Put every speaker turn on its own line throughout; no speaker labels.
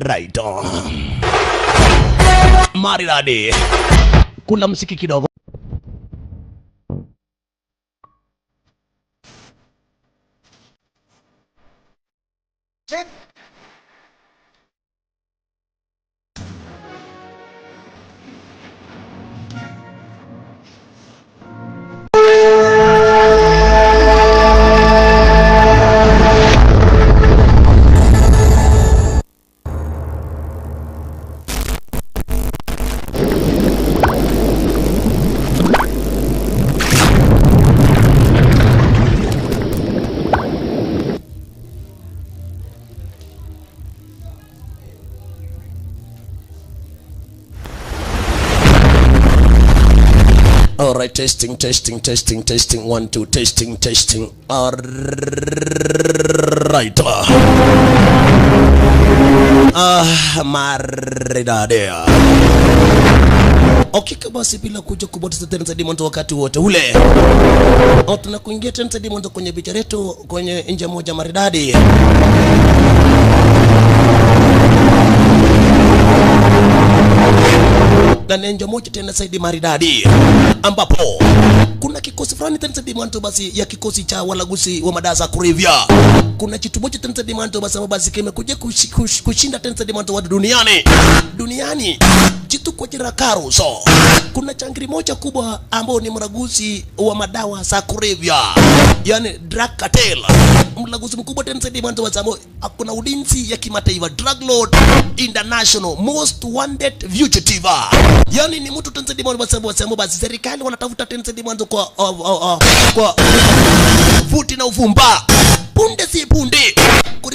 Right on. Maridadi. Kuna msiki kidogo. Alright, testing. 1, 2, testing. Alright. Maridadi. Okay, basi bila kuja kuboteza tena Diamond wakati wote ule. Tunakuingia tena Diamond kwenye picha letu kwenye nje moja maridadi. Na nenjo moja tena Saidi maridadi ambapo kuna kikosi fulani tena Diamond basi ya kikosi cha walaguzi wa madawa za kulevya. Kuna kitu moja tena Diamond basi kimekuja kushinda tena Diamond wa duniani kitu kwa jina Caruso. Kuna changiri moja kubwa ambao ni mlaguzi wa madawa za kulevya, yani drug cartel. Mlaguzi mkubwa tena Diamond ambao kuna ulinzi ya kimataifa, drug lord international, most wanted fugitive. Yani ni mtu tena Diamond basi serikali wanatafuta tena Diamond kwa futi na uvumba. Punde si punde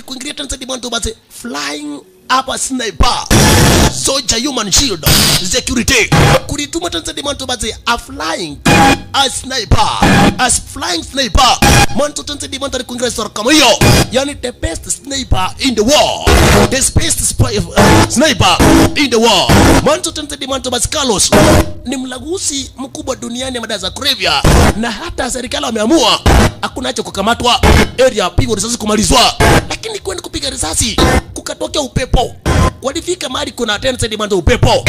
kuingilia tena Diamond basi flying up sniper, soldier, human shield, security. Kulituma tena Diamond basi a flying sniper. Manto tena Diamond alikuingilia sura kama hiyo. Yani the best sniper in the world. The best sniper in the world. Manto tena Diamond basi Carlos ni mlaguzi mkubwa duniani madawa za kulevya, na hata serikali wameamua hakuna haja kukamatwa, area pigo risasi kumalizwa. Lakini kwenda kupiga risasi kukatokea upepo. Walifika mahali kuna tena Diamond upepo.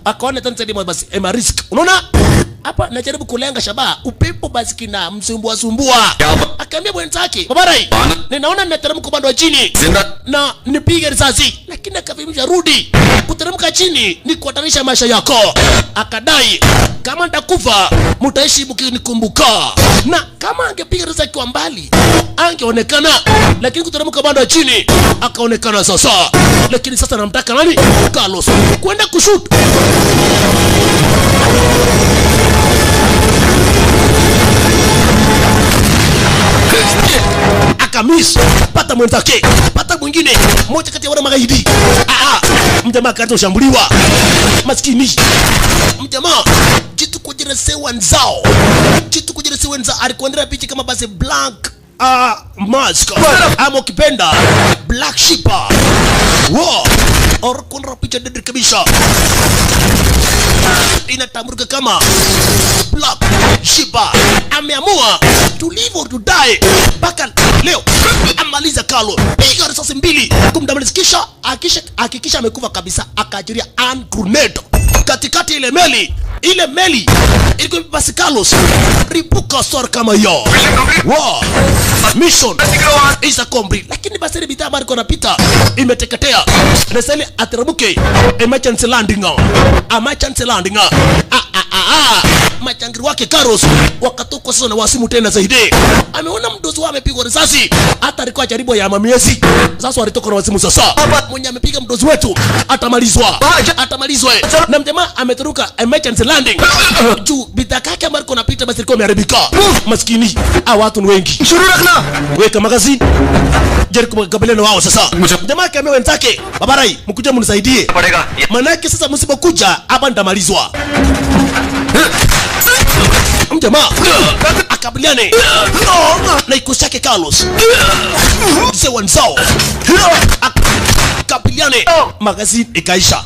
Akaona tena Diamond basi risk. Unaona? Hapa najaribu kulenga shabaha, upepo basi kina msumbua. Akaambia mwenzake, "Babarai, ninaona ninateremka upande wa chini na nipige risasi." Lakini akavimisha, "Rudi. Kuteremka chini ni kuhatarisha maisha yako." Akadai, "Kama nitakufa, mtaishi mkinikumbuka." Na kama angepiga risasi kwa mbali, angeonekana, lakini kuteremka upande wa chini akaonekana sasa. Lakini sasa namtaka nani? Carlos kwenda kushoot. Akamiss, pata mwenzake, pata mwingine, moja kati ya wale magaidi. Mjamaa kaanza kushambuliwa. Maskini. Mjamaa kitu kujiresewa nzao. Alikuendelea picha kama basi Black Mask ama ukipenda Black Sheep. Wow, orkona picha dede kabisa. Inatambuka kama Black Sheep. Ameamua to live or to die. Paka leo amaliza Carlo. Piga risasi mbili kumdamalizikisha, hakikisha amekufa kabisa. Akaajiria an grenade katikati ile meli. Ilikuwa basi Carlos ripuka sor kama hiyo. Wow, mission is accomplished. Lakini basi ile bidhaa ambayo inapita imeteketea. Neseli ateramuke emergency landing. Machangiri wake Carlos wakatoka sasa na wasimu tena zaidi. Ameona mdozi wao amepigwa risasi, hata alikuwa jaribu ya mamiezi. Sasa walitoka na wasimu sasa. Mwenye amepiga mdozi wetu atamalizwa. Na mjamaa ameturuka emergency landing. Juu bidhaa yake ambayo inapita basi ilikuwa imeharibika. Maskini, watu ni wengi. Weka magazine. Jaribu kukabiliana wao sasa. Mjamaa akaambia wenzake, "Babarai, mkuje mnisaidie. Manake sasa msipokuja hapa nitamalizwa." Mjamaa akabiliane na kikosi chake Carlos. Sewa nzao. Akabiliane, magazine ikaisha.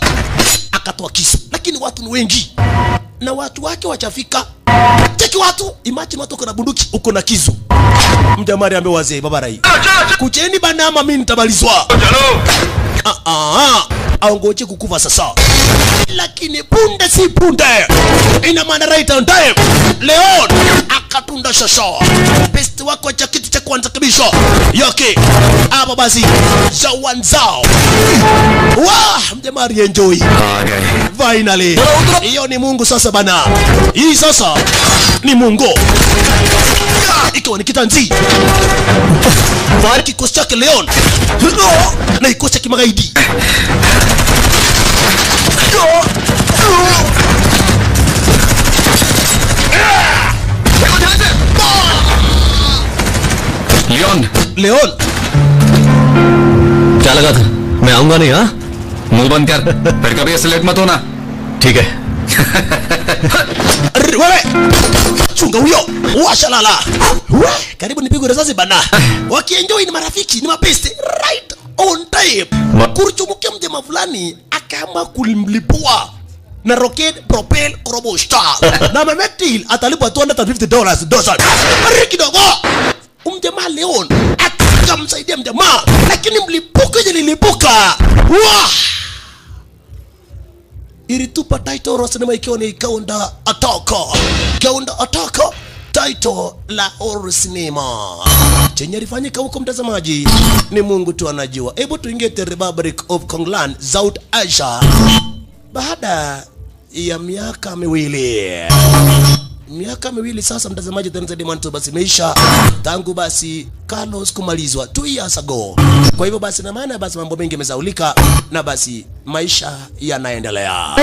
Akatoa kisu, lakini watu ni wengi. na watu wake wachafika. Cheki watu, imagine watu uko na bunduki, uko na kisu. Mjamari ambe wazee babarai. Kucheni bana ama mimi nitabalizwa. Aongoje kukufa sasa. Lakini punde si punde. Ina maana right on time. Leon akatunda sasa. Best wako cha kitu cha kwanza kabisa. Yoke. Hapa basi Zawanzao. Wah, mjamari enjoy. Finally. Hiyo ni Mungu sasa bana. Hii sasa ni Mungu. Ikiwa ni kitanzi. Fari kikosi chake Leon. Na kikosi cha kimagaidi. Leon
क्या लगा था मैं आऊंगा नहीं? हाँ मुंह बंद कर फिर कभी ऐसे लेट मत होना ठीक है
wewe chunga huyo washalala karibu nipigwe risasi bana wakienjoy ni marafiki ni mapeste right on time kuruchumukia mjema fulani akaamba kulimlipua na rocket propel robo star na Mehmet atalipwa $250 dozen kidogo mjamaa Leon akamsaidia mjamaa lakini mlipuko ile lilipuka wah ilitupa title la sinema ikiwa ni Kaunda Ataka title la horror cinema chenye lifanyika huko mtazamaji ni Mungu tu anajua. Hebu tuingie The Republic of Konglan South Asia baada ya miaka miwili sasa mtazamaji. Tanzania Dimanto basi imeisha tangu basi Carlos kumalizwa 2 years ago. Kwa hivyo basi na maana basi mambo mengi yamezaulika na basi maisha yanaendelea.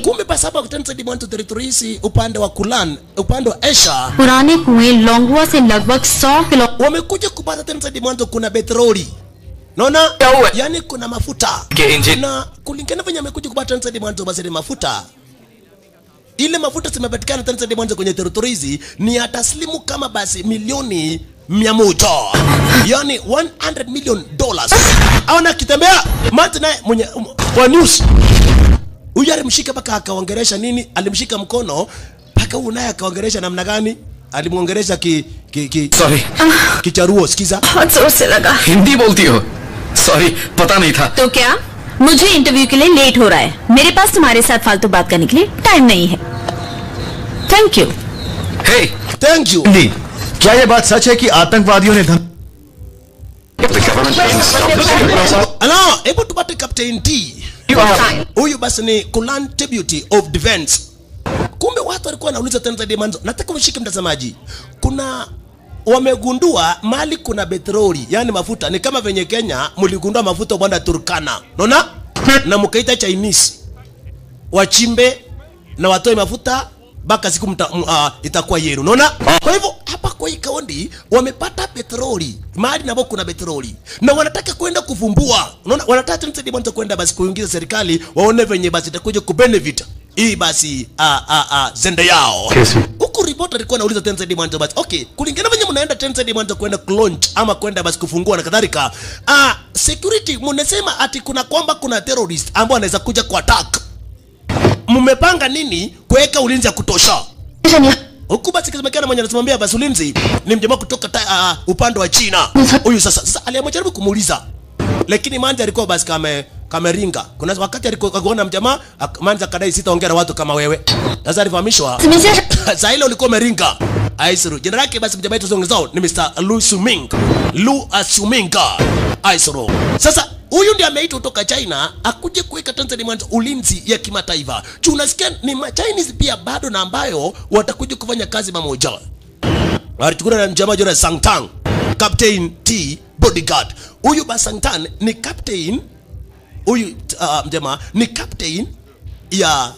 Kumbe basi hapa Tanzania Dimanto territories upande wa Kulan, upande wa Asia
पुराने कुएं लोंगवा से लगभग 100 kilo
wamekuja kupata Tanzania Dimanto kuna petroli. Naona? Yani kuna mafuta. Na kulingana venye amekuja kupata Tanzania Dimanto basi ni mafuta. Ile mafuta zimepatikana Tanzania Dimanto kwenye territories ni ya taslimu kama basi milioni 100. Yani $100 million. Aona kitembea mati naye mwenye kwa news. Huyu alimshika paka akaongeresha nini? Alimshika mkono paka huyu naye akaongeresha namna gani? Alimuongeresha
sorry
kicharuo sikiza.
बहुत जोर से लगा.
हिंदी बोलती हो सॉरी पता नहीं था
तो क्या मुझे इंटरव्यू के लिए लेट हो रहा है. मेरे पास तुम्हारे साथ फालतू बात करने के लिए टाइम नहीं है. Thank you.
हे
Thank you.
हिंदी क्या ये बात सच है कि आतंकवादियों ने
Ala, hebu tupate Captain T. Huyu basi ni Kulan Deputy of Defense. Kumbe watu walikuwa wanauliza Tanzania Dimanto. Nataka mshike mtazamaji. Kuna wamegundua mali kuna petroli, yani mafuta. Ni kama venye Kenya mligundua mafuta bwana Turkana. Unaona? Na mkaita Chinese. Wachimbe na watoe mafuta baka siku itakuwa yenu. Unaona? Kwa hivyo hapa kwa hii kaunti wamepata petroli. Mahali na boku kuna petroli. Na wanataka kwenda kuvumbua. Unaona? Wanataka Tanzania Dimanto kwenda basi kuingiza serikali waone venye basi itakuja kubenefit. Hii basi zende yao. Huku reporter alikuwa anauliza Tanzania Dimanto basi. Okay, kulingana venye mnaenda Tanzania Dimanto kwenda launch ama kwenda basi kufungua na kadhalika. Security mnasema ati kuna terrorist ambao anaweza kuja ku attack. Mmepanga nini kuweka ulinzi ya kutosha? Huku basi kisemekana mwenye anasimamia basi ulinzi ni mjamaa kutoka upande wa China. Huyu sasa aliamjaribu kumuuliza. Lakini Manja alikuwa basi kameringa. Kuna wakati alikuwa kuona mjamaa Manja kadai sitaongea na watu kama wewe. Sasa alifahamishwa. Sasa ile ulikuwa umeringa. Aisuru. Jina lake basi mjamaa wetu zongezao ni Mr. Lu Asuminga. Aisuru. Sasa huyu ndiye ameitwa kutoka China akuje kuweka Tanzania Dimanto ulinzi ya kimataifa. Tunasikia ni Chinese pia bado na ambayo watakuja kufanya kazi pamoja. Alichukua na mjamaa jina Sangtang, Captain T bodyguard. Huyu Basangtan ni captain. Huyu mjamaa ni captain ya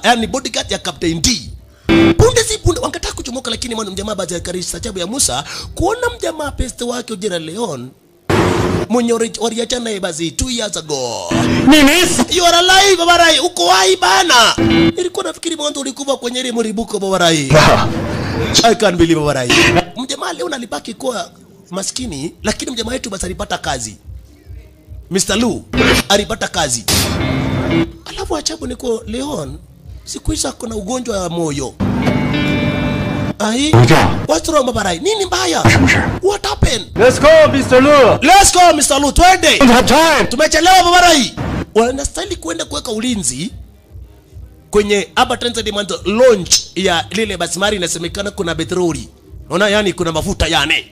yani bodyguard ya Captain D. Punde si punde wangetaka kuchomoka lakini mwana mjamaa baada ya karisa chabu ya Musa kuona mjamaa peste wake ujira Leon mwenye waliachana naye basi 2 years ago. You are alive babarai, uko hai bana. Nilikuwa nafikiri mwanzo ulikufa kwenye ile mribuko babarai. I can't believe babarai. Mjamaa leo alibaki kwa maskini lakini mjamaa wetu basi alipata kazi. Mr. Lu alipata kazi. Alafu achabu niko Leon siku hizi kuna ugonjwa wa moyo. Ai, what's wrong Babarai? Nini mbaya? What happened?
Let's go, Mr. Lu.
Let's go Mr. Lu, twende. Tumechelewa Babarai. Wanastahili kwenda kuweka ulinzi kwenye hapa Transcendent launch ya lile basi mari, inasemekana kuna petroli. Unaona, yani kuna mafuta yani.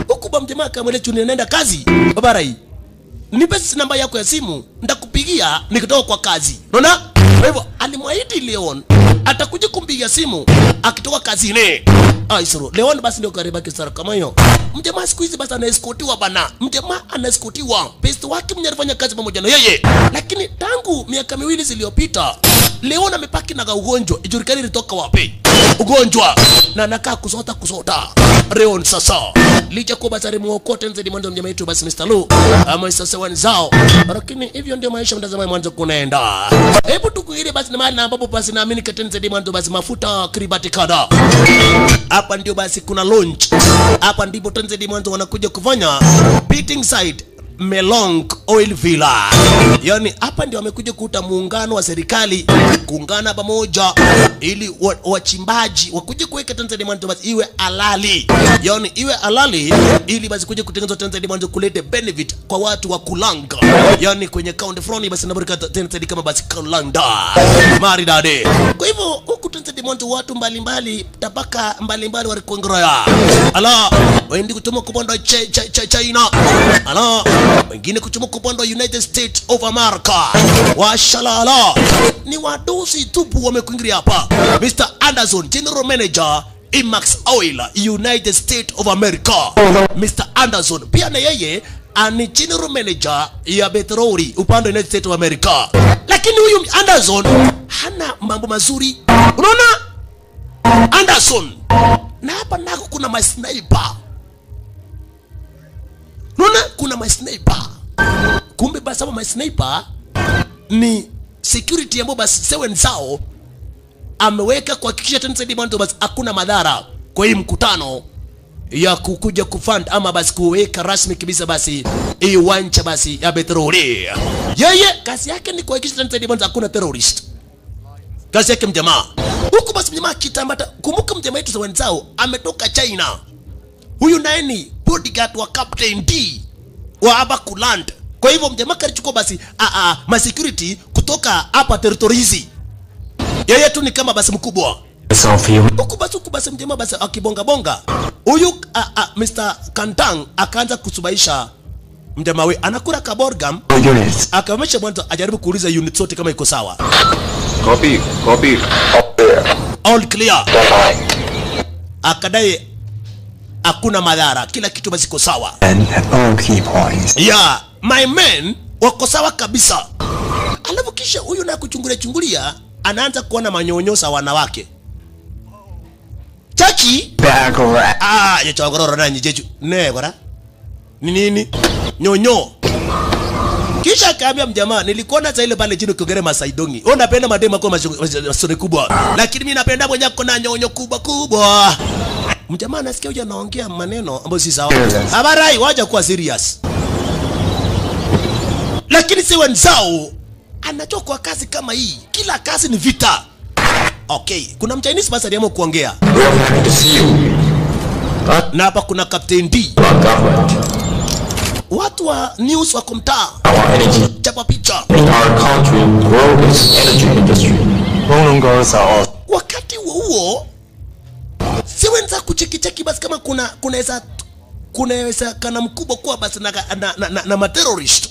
Huku ba mjamaa kama ile chuni nenda kazi. Babarai, nipe namba yako ya simu, nitakupigia nikitoka kwa kazi. Unaona? Kwa hivyo alimwahidi Leon atakuja kumpigia simu akitoka kazini. Aisoro, Leon basi ndio karibu kisara kama hiyo. Mjamaa siku hizi basi anaescortiwa bana. Mjamaa anaescortiwa. Pesti wake mwenye anafanya kazi pamoja na yeye. Lakini tangu miaka 2 zilizopita Leon amepaki na ugonjwa. Ijulikani litoka wapi? Ugonjwa. Na anakaa kusota. Leon sasa. Licha kwa basari muokote nzidi mwanzo mjamaa yetu basi Mr. Lu. Ama sasa wanzao. Lakini hivyo ndio maisha mtazamaji mwanzo kunaenda. Hebu tukuile basi na mahali na ambapo basi naamini katenze mwanzo basi mafuta kribati kada. Hapa ndio basi kuna launch. Hapa ndipo Tanzania mwanzo wanakuja kufanya beating side Melong Oil Villa. Yani hapa ndio wamekuja kuuta muungano wa serikali kuungana pamoja ili wachimbaji wakuje kuweka Tanzania mwanzo basi iwe halali. Yani iwe halali ili basi kuja kutengenezwa Tanzania mwanzo kulete benefit kwa watu wa Kulanga. Yani kwenye county front basi nabarika Tanzania kama basi Kulanga. Maridade. Kwa hivyo huku Tanzania mwanzo watu mbalimbali tabaka mbalimbali walikuongelea. Ala, wendi kutuma kupanda China. Ala, wengine kuchuma kupanda United States of America. Washalala. Ni wadosi tupu wamekuingilia hapa. Mr. Anderson, General Manager Imax Oil, United States of America. Mr. Anderson pia na yeye ani General Manager ya petroli upande United States of America. Lakini huyu Anderson hana mambo mazuri. Unaona? Anderson. Na hapa nako kuna masniper. Unaona kuna masniper. Kumbe basi hapa masniper ni security ambayo basi seven zao ameweka kuhakikisha Tanzania mwanzo basi hakuna madhara kwa hii mkutano ya kukuja kufund ama basi kuweka rasmi kabisa basi hii uwanja basi ya petroli. Yeye kazi yake ni kuhakikisha Tanzania mwanzo hakuna terrorist. Kazi yake mjamaa. Huko basi mjamaa kitambata. Kumbuka mjamaa wetu seven zao ametoka China. Huyu naye ni bodyguard wa Captain D wa hapa Kuland. Kwa hivyo mjamaa kalichukua basi ma security kutoka hapa territories. Yeye tu ni kama basi mkubwa. Huku basi mjamaa basi akibonga. Huyu Mr. Kantang akaanza kusubaisha mjamaa we anakula kaborgam. Akamesha mwanzo ajaribu kuuliza unit zote kama iko sawa.
Copy.
All clear. Akadai hakuna madhara, kila kitu basi kiko sawa. Yeah, my men wako sawa kabisa. Alafu kisha huyu na kuchungulia anaanza kuona manyonyosa wanawake. Chachi ya chogororo nani jeju ne bora nini nyonyo. Kisha akaambia mjamaa, nilikuona sasa ile pale chini ukigere Masaidongi. Wewe unapenda madema kwa masore kubwa, lakini mimi napenda mwenye kuna nyonyo kubwa. Mjamaa nasikia huyu anaongea maneno ambayo si sawa. Habarai waje kuwa serious. Lakini si wenzao anachoka kazi kama hii. Kila kazi ni vita. Okay, kuna mchinese basi aliamua kuongea. Na hapa kuna Captain D. Watu wa news wa kumtaa. Chapa picha. Wakati huo siwenza kucheki basi kama kunaweza kana mkubwa kuwa basi na materrorist.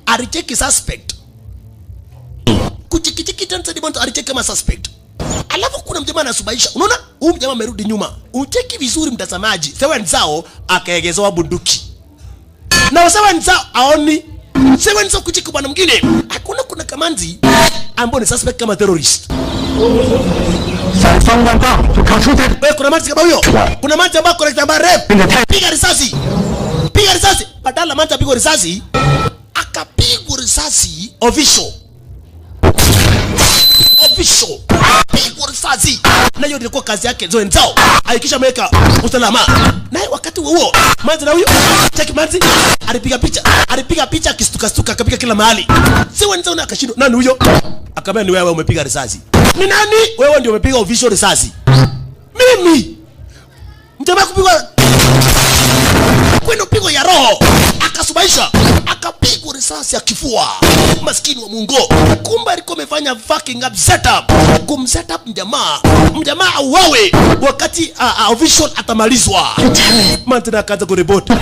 Alicheki suspect. Kucheki Tanzania mwanzo alicheki kama suspect. Alafu kuna mjamaa anasubaisha. Unaona? Huyu mjamaa amerudi nyuma. Ucheki vizuri mtazamaji. Seven zao akaegezewa bunduki. Na seven zao aoni. Seven zao kucheki bwana mwingine. Hakuna kuna kamanzi ambao ni suspect kama terrorist. Kuna manzi kama huyo. Kuna manzi ambao kuna kitambaa rep. Piga risasi. Badala manzi apigwe risasi, akapigwa risasi official. Pigwa risasi. Na hiyo ilikuwa kazi yake zoe nzao. Aikisha meka usalama. Na wakati huo manzi na huyo cheki manzi alipiga picha akistuka akapiga kila mahali. Si wenzao na akashindwa. Nani huyo? Akamwambia ni wewe umepiga risasi. Ni nani? Wewe ndio umepiga official risasi. Mimi. Mjamaa kupigwa kwenda pigo ya roho, akasubaisha, akapigwa risasi ya kifua. Maskini wa Mungu. Kumbe alikuwa amefanya fucking up setup. Kumsetup mjamaa auawe wakati official atamalizwa. Mantena akaanza kuripoti.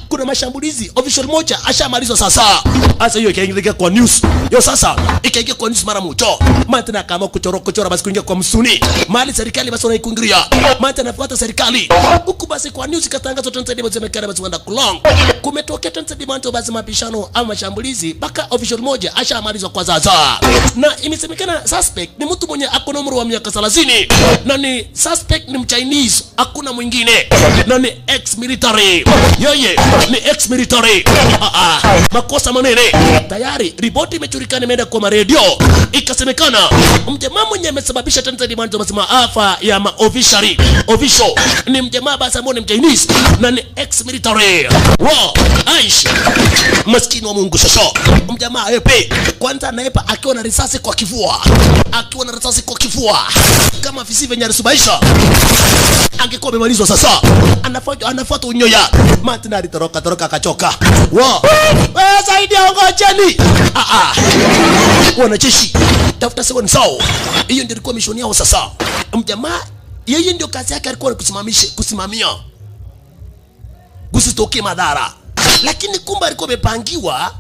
Kuna mashambulizi, official moja ashamalizwa sasa. Sasa hiyo ikaingia kwa news. Hiyo sasa ikaingia kwa news mara moja. Mantena kama kuchora basi kuingia kwa msuni. Mali serikali basi wanaikuingilia. Mantena nafuata serikali. Huku basi kwa news ikatangaza Tanzania basi basi wanda kulong. Kumetokea Tanzania basi mapishano ama mashambulizi mpaka official moja ashamalizwa kwa sasa. Na imesemekana suspect ni mtu mwenye akona umri wa miaka 30 na ni suspect ni Mchinese, hakuna mwingine, na ni ex-military. Yeye ni ex-military. Makosa manene. Tayari ripoti imejulikana, imeenda kwa radio, ikasemekana mjamaa mwenye amesababisha Tanzania basi maafa ya official ni mjamaa basi ambaye ni Mchinese na ni ex-military. Wow, aish. Maskini wa Mungu sasa. Mjamaa epe kwanza naepa akiwa na risasi kwa kifua. Kama visi venye asubaisha angekuwa amemalizwa sasa. Anafuata unyoya. Mantena alitoroka akachoka. Wow. Wewe zaidi ngojeni. Wanajeshi tafuta sewa nsao. Hiyo ndio ilikuwa mission yao sasa. Mjamaa yeye ndio kazi yake alikuwa kusimamia kusitoke madhara. Lakini kumbe alikuwa amepangiwa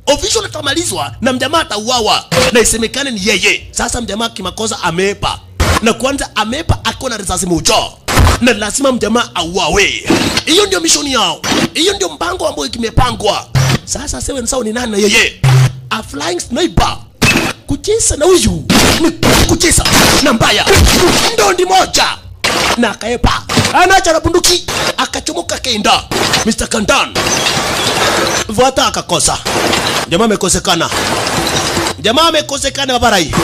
official atamalizwa na mjamaa atauawa na isemekane ni yeye. Sasa mjamaa kimakosa amepa. Na kwanza amepa akiwa na risasi moja. Na lazima mjamaa auawe. Hiyo ndio mission yao. Hiyo ndio mpango ambao kimepangwa. Sasa sewe nsao ni nani na yeye? A flying sniper. Kucheza na huyu ni kucheza na mbaya. Ndondi moja. Na akaepa. Anaacha na bunduki. Akachomoka kenda. Mr. Kandan. Vuata akakosa. Jamaa amekosekana babarai.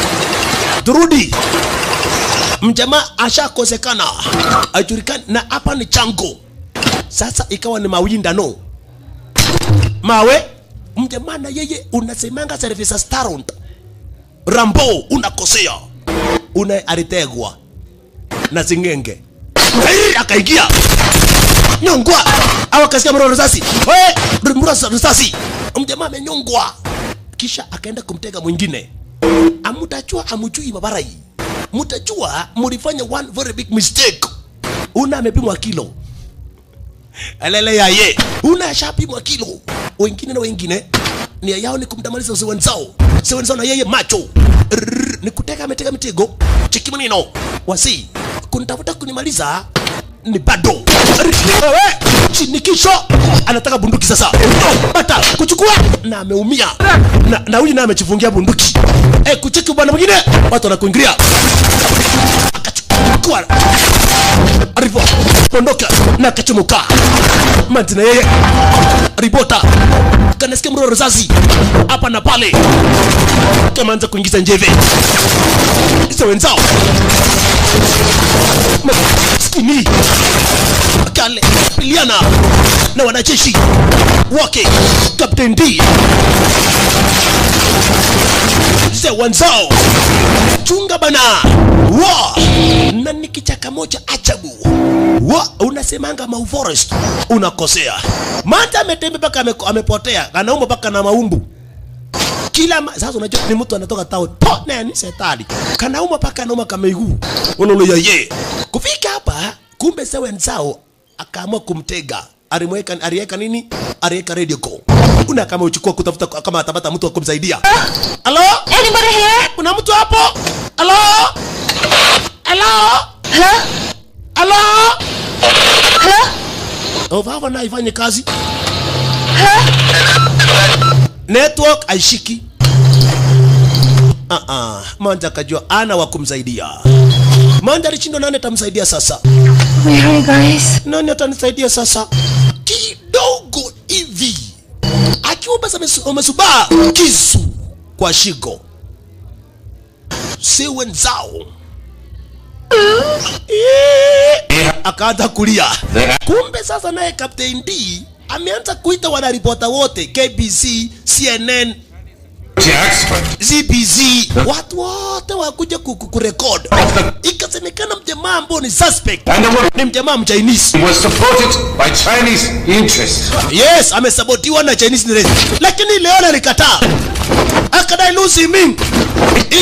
Turudi. Mjamaa ashakosekana. Ajulikana na hapa ni chango. Sasa ikawa ni mawinda no. Mawe. Mjamaa na yeye unasemanga service staront. Rambo unakosea. Alitegwa na Singenge. Akaingia. Nyongwa. Awakasikia mrono risasi. Risasi. Mjamaa amenyongwa. Kisha akaenda kumtega mwingine. Amutajua amujui babarai. Mutajua mulifanya one very big mistake. Una amepimwa kilo. Alele ya ye. Una shapimwa kilo. Wengine ni yao ni kumtamaliza Sewenzao na yeye macho. Ni kutega ametega mitego. Cheki maneno. Wasi kunitafuta kunimaliza ni bado. Wewe shinikisho anataka bunduki sasa. Bata kuchukua na ameumia. Na huyu naye amechifungia bunduki. Kucheki bwana mwingine watu wanakuingilia. Akachukua. Arifu pondoka na akachomoka. Mantina yeye ripota kanasikia mroro risasi hapa na pale. Kama anza kuingiza njeve. Sewenzao. Skini kale piliana na wanajeshi wake Captain D. Sewenzao chunga bana. Na nikichaka moja ajabu. Unasemanga Mau Forest unakosea. Manta ametembe paka amepotea. Anaumba paka na maumbu. Sasa unajua ni mtu anatoka town. Na ni setali. Kanauma paka anauma kama miguu. Unolo ye. Kufika hapa kumbe Sewenzao akaamua kumtega. Aliweka nini? Aliweka radio call. Una kama uchukua kutafuta kama atapata mtu wa kumsaidia. Hello?
Anybody here?
Kuna mtu hapo? Hello? Baba na ifanye kazi. Network aishiki. Manja kajua ana wa kumsaidia. Manja alishindwa, nani atamsaidia sasa?
Where are you guys?
Nani atanisaidia sasa? Kidogo hivi. Akiwa basi amesubaa kisu kwa shingo. Sewenzao akaanza kulia. Kumbe sasa naye Captain D ameanza kuita wanaripota wote KBC, CNN, ZBZ, watu wote wakuja kurecord. Ikasemekana mjamaa ambao ni suspect ni mjamaa mchinese.
He was supported by Chinese interests.
Yes, amesabotiwa na Chinese interests. Lakini leo alikataa. Akadai Lucy Ming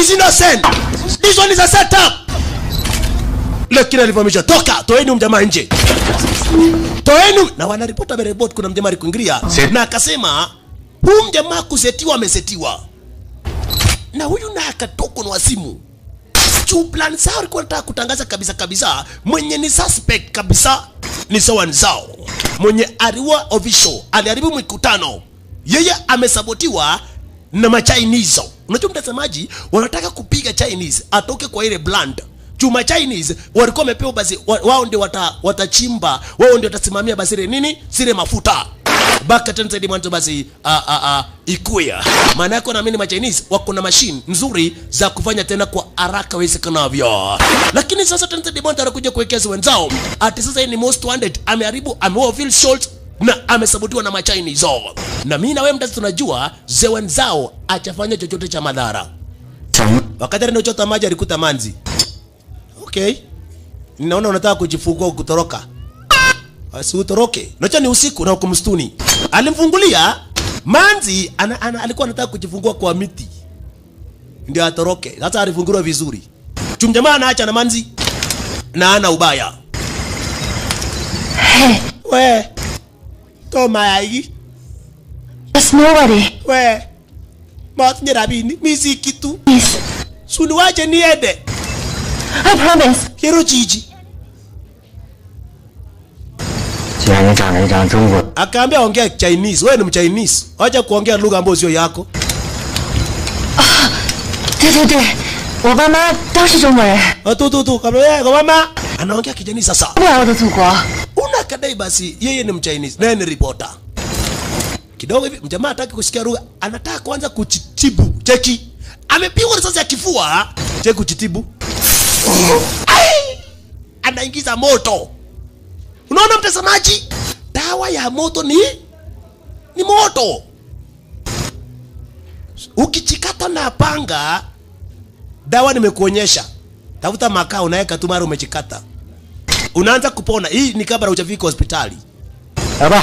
is innocent. This one is a setup. Lakini alivamisha, toeni mjamaa nje. Toeni, na wanaripota report kuna mjamaa alikuingilia na akasema huyu mjamaa kusetiwa amesetiwa. Na huyu na akatoko na simu. Plan zao alikuwa anataka kutangaza kabisa mwenye ni suspect kabisa ni sawa zao. Mwenye aliwa official, aliharibu mkutano. Yeye amesabotiwa na ma-Chinese. Unajua mtazamaji, wanataka kupiga Chinese atoke kwa ile bland. Chuma Chinese walikuwa wamepewa basi wao ndio watachimba, wao ndio watasimamia basi nini? Sile mafuta. Baka tena mwanzo basi ikuya. Maana yako na mimi ma Chinese wako na machine nzuri za kufanya tena kwa haraka iwezekanavyo. Lakini sasa tena mwanzo anakuja kuwekeza wenzao. Ati sasa ni most wanted, ameharibu, ameoverfill short na amesabotiwa na ma Chinese. Na mimi na wewe mtatu tunajua wenzao achafanya chochote cha madhara. Wakati anachota maji alikuta manzi. Okay. Ninaona unataka kujifungua kutoroka. Asiutoroke. Nacho ni usiku na uko msituni. Alimfungulia manzi alikuwa anataka kujifungua kwa miti. Ndio atoroke. Sasa alifunguliwa vizuri. Chumjamaa anaacha na manzi na ana ubaya.
Hey.
We. Toma yai.
There's nobody.
We. Matinye rabini. Misi kitu.
Please.
Suniwache niende.
I promise.
Kero jiji. Akaambia ongea Chinese. Wewe ni mchinese. Acha kuongea lugha ambayo sio yako.
对对对，我爸妈都是中国人。
Kama wewe kwa mama anaongea Kijani sasa.
不爱我的祖国。
Unakadai basi yeye ni mchinese, naye ni reporter. Kidogo hivi mjamaa hataki kusikia lugha, anataka kwanza kuchitibu. Cheki. Amepigwa risasi ya kifua, cheki kuchitibu. Anaingiza moto. Unaona mtazamaji? Dawa ya moto ni moto. Ukichikata na panga, dawa nimekuonyesha. Tafuta makaa unaweka tu mara umechikata. Unaanza kupona. Hii ni kabla hujafika hospitali.
Aba.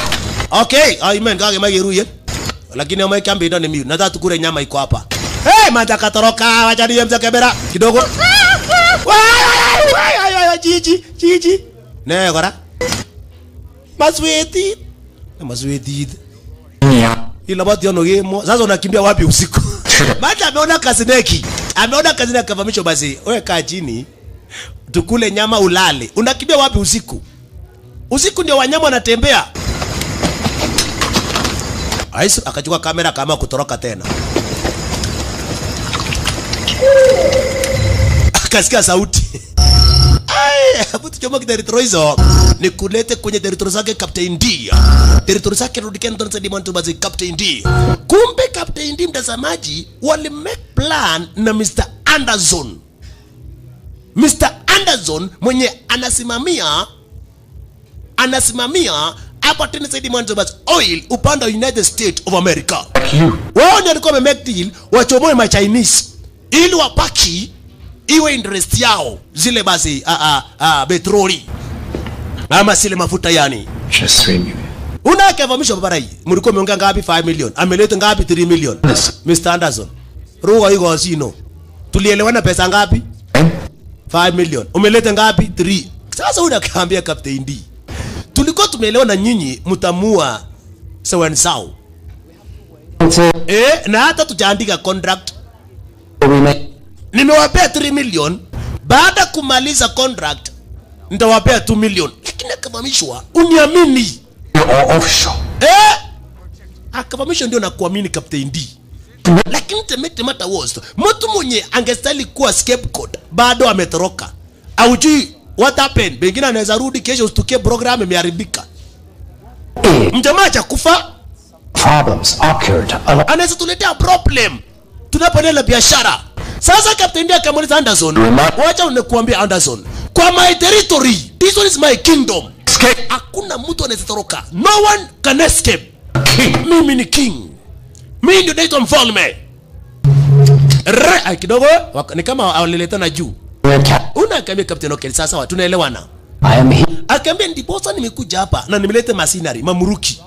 Okay, amen kage mageruye. Lakini ameweka mbindo ni mimi. Nataka tukule nyama iko hapa. Hey, manda katoroka, wacha niemza kamera kidogo. Jiji. Ne gora. Masweti. Masweti. Ila bado yono gemo. Sasa unakimbia wapi usiku? Baada ameona kazineki. Ameona kazineki kavamisho basi. Wewe kaa chini. Tukule nyama ulale. Unakimbia wapi usiku? Usiku ndio wanyama wanatembea. Aisu akachukua kamera kama kutoroka tena. Akasikia sauti. Hapo tuchoma territory hizo. Nikulete kwenye territory zake Captain D. Territory zake Rudiken Donsa Dimanto bazi Captain D. Kumbe Captain D mtazamaji wali make plan na Mr. Anderson. Mr. Anderson mwenye anasimamia hapa tena Saidi Manzobas Oil upande wa United States of America. Wao ndio walikuwa wamemake deal wachomoe ma Chinese ili wapaki iwe interest yao zile basi petroli ama sile mafuta yani. Unakavamisha babara hii. Mlikuwa mmeongea ngapi? 5 million. Ameleta ngapi? 3 million. Mr. Anderson. Ruga hiyo asino. Tulielewana pesa ngapi? 5 million. Umeleta ngapi? 3. Sasa unakaambia Captain D. Tulikuwa tumeelewana nyinyi mtamua sawa ni sawa. Na hata tujaandika contract. Nimewapea 3 million. Baada kumaliza contract nitawapea 2 million. Lakini akavamishwa uniamini. Akavamishwa ndio nakuamini Captain D. Lakini the matter was mtu mwenye angestahili kuwa scapegoat bado ametoroka. Aujui what happened? Bengine anaweza rudi kesho ustukie program imeharibika. Mjamaa cha kufa.
Problems occurred.
Anaweza tuletea problem tunapoendelea biashara. Sasa Captain D akamuuliza Anderson, wacha nikuambia Anderson, kwa my territory, this one is my kingdom. Hakuna mtu anaweza toroka. No one can escape. Mimi ni king. Mimi ndio naitwa mfalme. Kidogo ni kama waliletana juu. Unaambia Captain okay sasa tunaelewana.
I am here.
Akaambia ndiposa nimekuja hapa na nimeleta masinari mamuruki.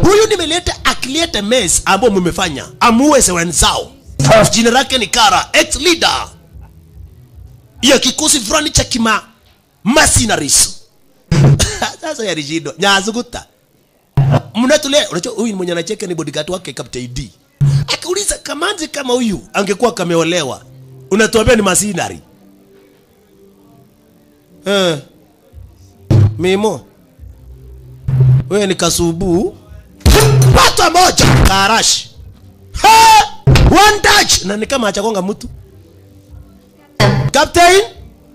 Huyu nimeleta akilete mess ambao mmefanya. Amuwe wenzao. Jina lake ni Kara, ex leader ya kikosi fulani cha kima mercenaries. Sasa ya rigido nyazuguta. Mnatule unajua huyu mwenye anacheka ni bodyguard wake Captain D. Akauliza kamanzi kama huyu angekuwa kameolewa. Unatuambia ni mercenary. Mimo. Wewe ni kasubu. Pata moja Karash. One touch na ni kama achakonga mtu. Captain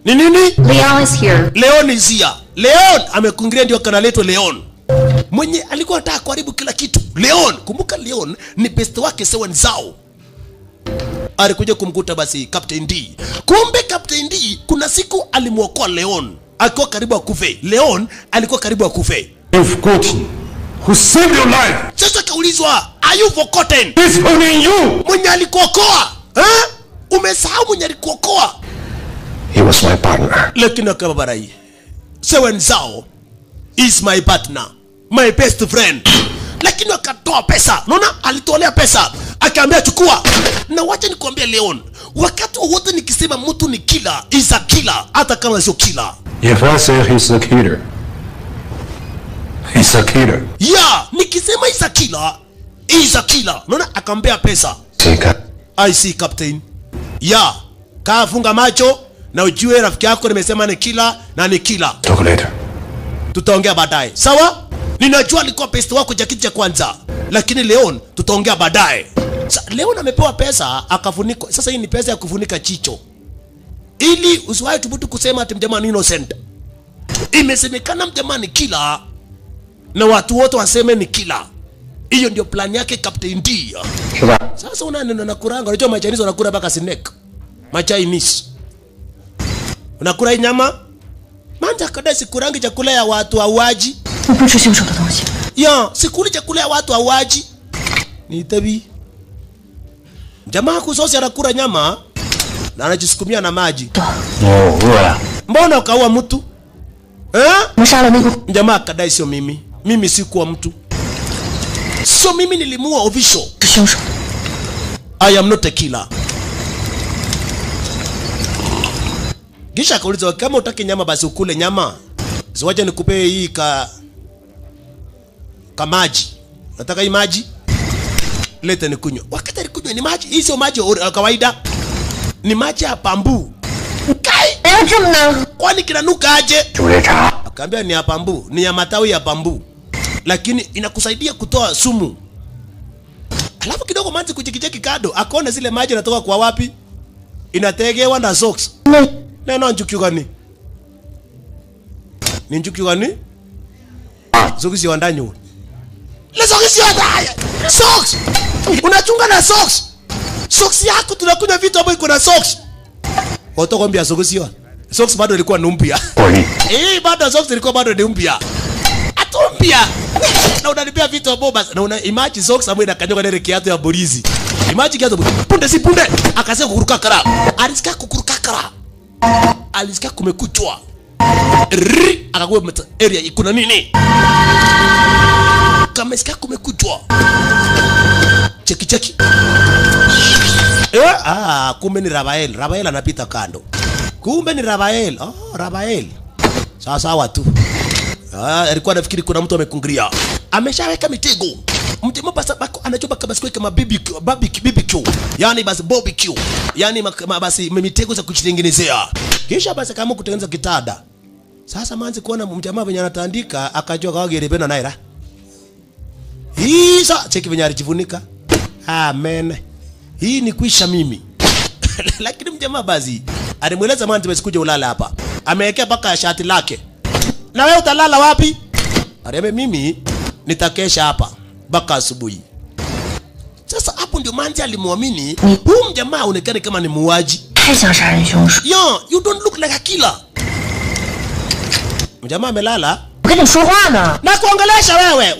ni nini?
Leon is here.
Leon is here. Leon amekungiria ndio kanaletwa Leon. Mwenye alikuwa anataka kuharibu kila kitu. Leon, kumbuka Leon ni best wake sewa nzao. Alikuja kumkuta basi Captain D. Kumbe Captain D kuna siku alimuokoa Leon. Alikuwa karibu akufe. Leon alikuwa karibu akufe.
You've forgotten who saved your life.
Sasa kaulizwa, are you forgotten?
It's only you.
Mwenye alikuokoa. Umesahau mwenye alikuokoa.
He was my partner.
Lakini akababarai. Sewa nzao is my partner, my best friend. Lakini akatoa pesa. Unaona alitolea pesa. Akaambia chukua. Na wacha nikwambie Leon, wakati wote nikisema mtu ni killer, is a killer hata kama sio killer.
If I say he's a killer, he's a killer.
Yeah, nikisema is a killer, is a killer. Unaona akaambia pesa. I see Captain. Yeah, kafunga macho na ujue rafiki yako nimesema ni killer na ni killer.
Talk later.
Tutaongea baadaye. Sawa? Ninajua alikuwa pesa wako jakiti cha kwanza. Lakini Leon tutaongea baadaye. Leon amepewa pesa akafunikwa. Sasa hii ni pesa ya kufunika chicho. Ili usiwahi thubutu kusema ati mjamaa ni innocent. Imesemekana mjamaa ni killer na watu wote waseme ni killer. Hiyo ndio plan yake Captain D. Sasa unaenda na kuranga. Unajua Machinese wanakula mpaka snake. Machinese. Unakula nyama? Manja kada sikurangi chakula ya watu auaji. Ya, sikuli chakula ya watu auaji. Ni tabi. Jamaa kusosi anakula nyama na anajisukumia na maji. Mbona ukaua mtu? Jamaa kadai sio mimi. Mimi sikuwa mtu. So mimi nilimuua official. I am not a killer. Kisha kauliza kama utaki nyama basi ukule nyama. Siwaje nikupe hii maji. Nataka hii maji. Leta nikunywe. Wakati alikunywa ni maji. Hii sio maji kawaida. Ni maji ya bambu. Kai. Kwani kinanuka aje? Akaambia ni ya bambu, ni ya matawi ya bambu. Lakini inakusaidia kutoa sumu. Alafu kidogo maji kujikicheki kado. Akaona zile maji yanatoka kwa wapi? Inategewa na socks. Neno njuki gani? Ni njuki gani? Socks ya ndani. Le socks ya ndani. Socks. Unachunga na socks. Socks yako tunakunywa vitu hapo iko na socks. Utakwambia socks hiyo. Socks bado ilikuwa ni mpya. Bado socks ilikuwa bado ni mpya. Atumpia. Na unanipea vitu hapo basi. Na una imagine socks ambayo inakanyoka na ile kiatu ya borizi. Imagine kiatu punde si punde. Akasema kukuruka kara. Alisikia kukuruka kara. Alisikia kumekuchwa. Akakuwa area kuna nini? Kama sikia kumekuchwa. Cheki. Kumbe ni Rabael. Rabael anapita kando. Kumbe ni Rabael. Rabael. Sawa tu. Alikuwa anafikiri kuna mtu amekungiria. Ameshaweka mitego. Mtemo basi anachoba kama siku kama BBQ. Yaani basi barbecue. Yaani basi mitego za kujitengenezea. Kisha basi kama kutengeneza kitada. Sasa manzi kuona mjamaa venye anatandika akajua kwa gerepena naira. Hii sasa cheki venye alijifunika. Amen. Hii ni kuisha mimi. Lakini mjamaa basi alimweleza manzi basi kuja ulala hapa. Amewekea paka shati lake. Na wewe utalala wapi? Areme mimi nitakesha hapa mpaka asubuhi. Sasa hapo ndio manzi alimuamini huyu mjamaa aonekane kama ni muuaji. Yo, you don't look like a killer. Mjamaa amelala. Na kuongelesha wewe.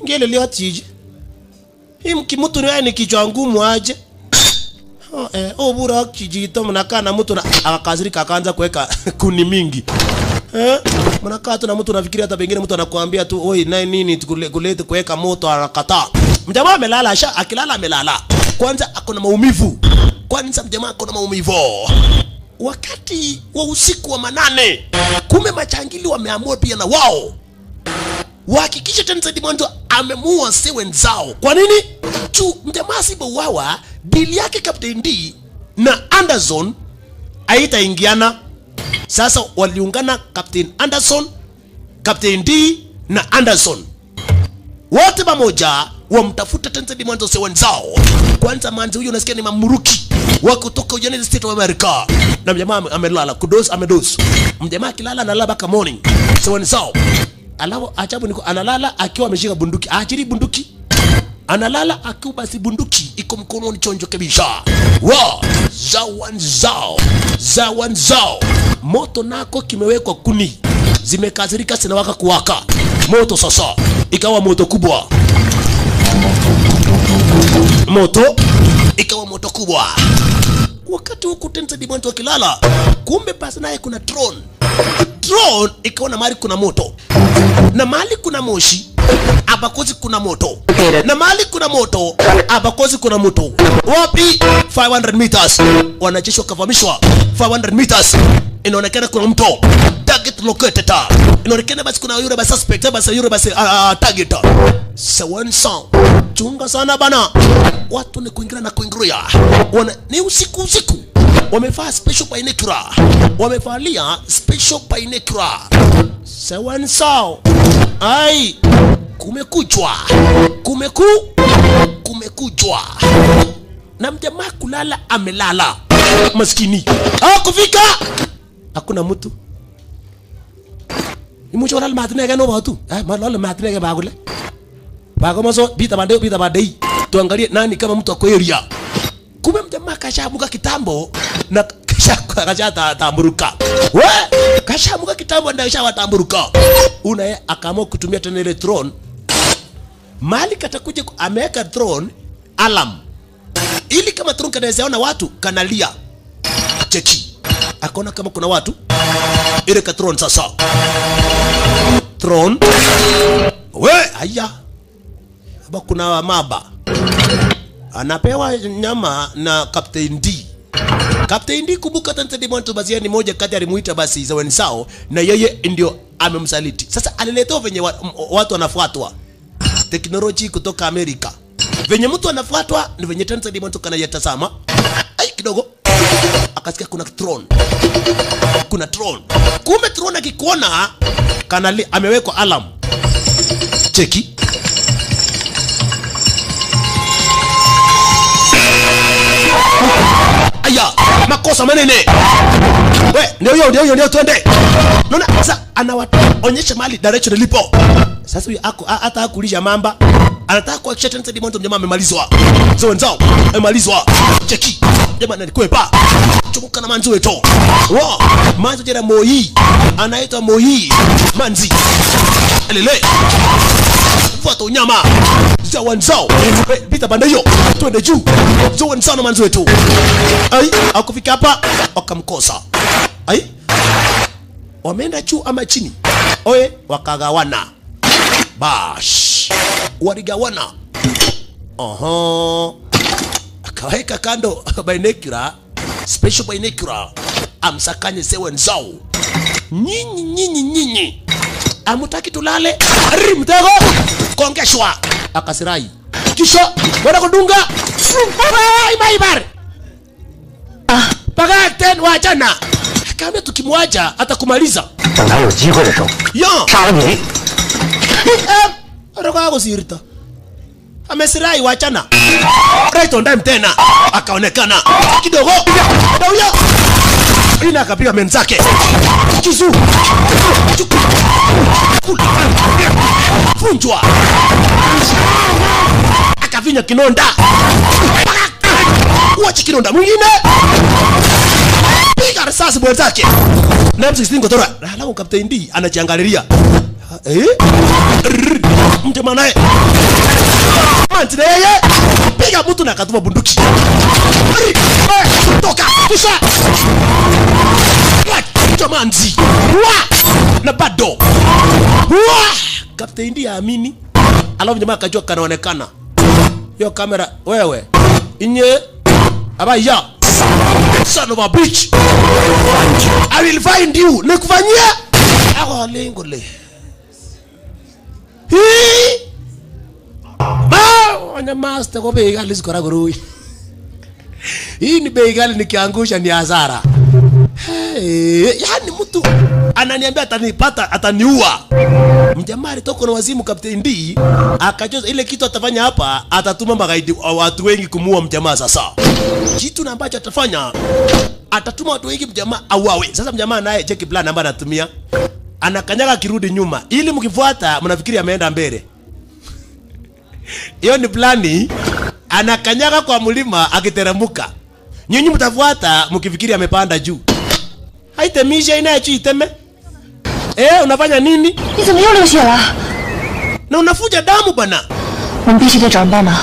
Ngele leo tiji. Hii mkimutu ni kichwa ngumu aje. Obura kijito mnakaa na mtu na akakazirika akaanza kuweka kuni mingi. Mnakaa tu na mtu nafikiria hata pengine mtu anakuambia tu oi na nini kulete kuweka moto anakataa. Mjamaa amelala akilala amelala. Kwanza akona maumivu. Kwanza mjamaa akona maumivu. Wakati wa usiku wa manane, kume machangili wameamua pia na wao wahakikishe Tensei Dimonto amemuua si wenzao. Kwa nini? Mjamaa asipouawa, dili yake Captain D na Anderson haitaingiana. Sasa waliungana Captain Anderson, Captain D na Anderson. Wote pamoja wamtafuta Tensei Dimonto si wenzao. Kwanza manzi huyo unasikia ni mamuruki wa kutoka United States of America. Na mjamaa amelala, kudos amedos. Mjamaa kilala analala baka morning. Si wenzao. Alafu ajabu niko analala akiwa ameshika bunduki. Ajiri bunduki. Analala akiwa basi bunduki iko mkononi chonjo kabisa. Zawanzao. Moto nako kimewekwa kuni. Zimekazirika zinawaka kuwaka. Moto sasa ikawa moto kubwa. Wakati huku Tensei Dimonto kilala, kumbe basi naye kuna drone ikaona mahali kuna moto. Na mahali kuna moshi, abakozi kuna moto. Na mahali kuna moto, abakozi kuna moto. Wapi? 500 meters. Wanajeshi wakavamishwa 500 meters. Inaonekana kuna mto. Target located. Inaonekana basi kuna yule basi suspect basi yule basi target. Sawansa. Chunga sana bana. Watu ni kuingia na kuingia. Ni usiku. Wamevaa special binocular. Wamevalia special binocular. Sawansa. Ai. Kumekuchwa. Na mjamaa kulala amelala. Maskini. Kufika. Hakuna mtu. Imucho wala matine no batu. Malala matine bagule. Bagomaso bita bande. Tuangalie nani kama mtu ako area. Kumbe mjamaa kashamuka kitambo na kasha tamburuka. Kashamuka kitambo na kasha tamburuka. Unaye akaamua kutumia tena ile drone. Mali katakuja ameweka drone alarm. Ili kama drone kanawezaona watu kanalia. Cheki. Akaona kama kuna watu. Ile ka drone sasa. Drone. Haya. Haba kuna maba. Anapewa nyama na Captain D. Captain D kumbuka Tensei Dimonto basi ni moja kati alimuita basi za wenzao na yeye ndio amemsaliti. Sasa aliletea venye watu wanafuatwa. Teknolojia kutoka Amerika. Venye mtu anafuatwa ni venye Tensei Dimonto kanayatazama. Ai kidogo. Akasikia kuna drone. Kumbe drone akikuona kanali amewekwa alarm. Cheki. Aya, makosa manene. Ndio twende. Naona sasa anawaonyesha mali direction ilipo. Sasa huyu hata hakulisha mamba. Anataka kuhakikisha Tensei Dimonto mjamaa amemalizwa. Sio wenzao, amemalizwa. Cheki. Jamaa alikwepa. Chumuka na manzi wetu. Manzi jera Moi. Anaitwa Moi. Manzi. Elele. Fuata unyama. Zawanzao. Pita banda hiyo. Twende juu. Zawanzao na manzi wetu. Ai, akufika hapa wakamkosa. Ai. Wameenda juu ama chini. Wakagawana. Bash. Waligawana. Akaweka kando binocular, special binocular. Amsakanye wenzao. Nyinyi. Amutaki tulale. Mtego. Kongeshwa. Akasirai. Kisha bora kudunga. Maibar. Paga ten wachana. Kama tukimwacha atakumaliza. Roga kusirita. Amesirai wachana. Right on time tena. Akaonekana. Kidogo. Dauya. Ina akapiga menzake. Kisu. Funjwa. Akavinya kinonda. Wachi kinonda mwingine. Piga risasi mwenzake. Na M16 kotora. Alafu Captain D anajiangalilia. Mtema naye. Manzi na yeye. piga mtu na akatuma bunduki. Toka kisha Jamanzi na bado Captain India amini. Alafu jamaa akajua kanaonekana hiyo kamera. Wewe inye abaya son of a bitch, I will find you. Nikufanyia ako lengo le wana master kwa bei gali sikora gurui. Hii ni bei gali nikiangusha ni hasara. Yani mtu ananiambia atanipata ataniua. Mjamaa alitoka na wazimu Captain D akajoza ile kitu atafanya hapa, atatuma magaidi watu wengi kumuua mjamaa. Sasa kitu na ambacho atafanya, atatuma watu wengi mjamaa auawe. Sasa mjamaa naye check plan ambayo anatumia, anakanyaga kirudi nyuma ili mkifuata mnafikiri ameenda mbele. Hiyo ni plani. Anakanyaga kwa mlima akiteremuka, nyinyi mtafuata mkifikiri amepanda juu. Haitemisha inacho iteme. Unafanya nini?
你怎么又流血了？
Na unafuja damu bana.
我们必须得找人帮忙。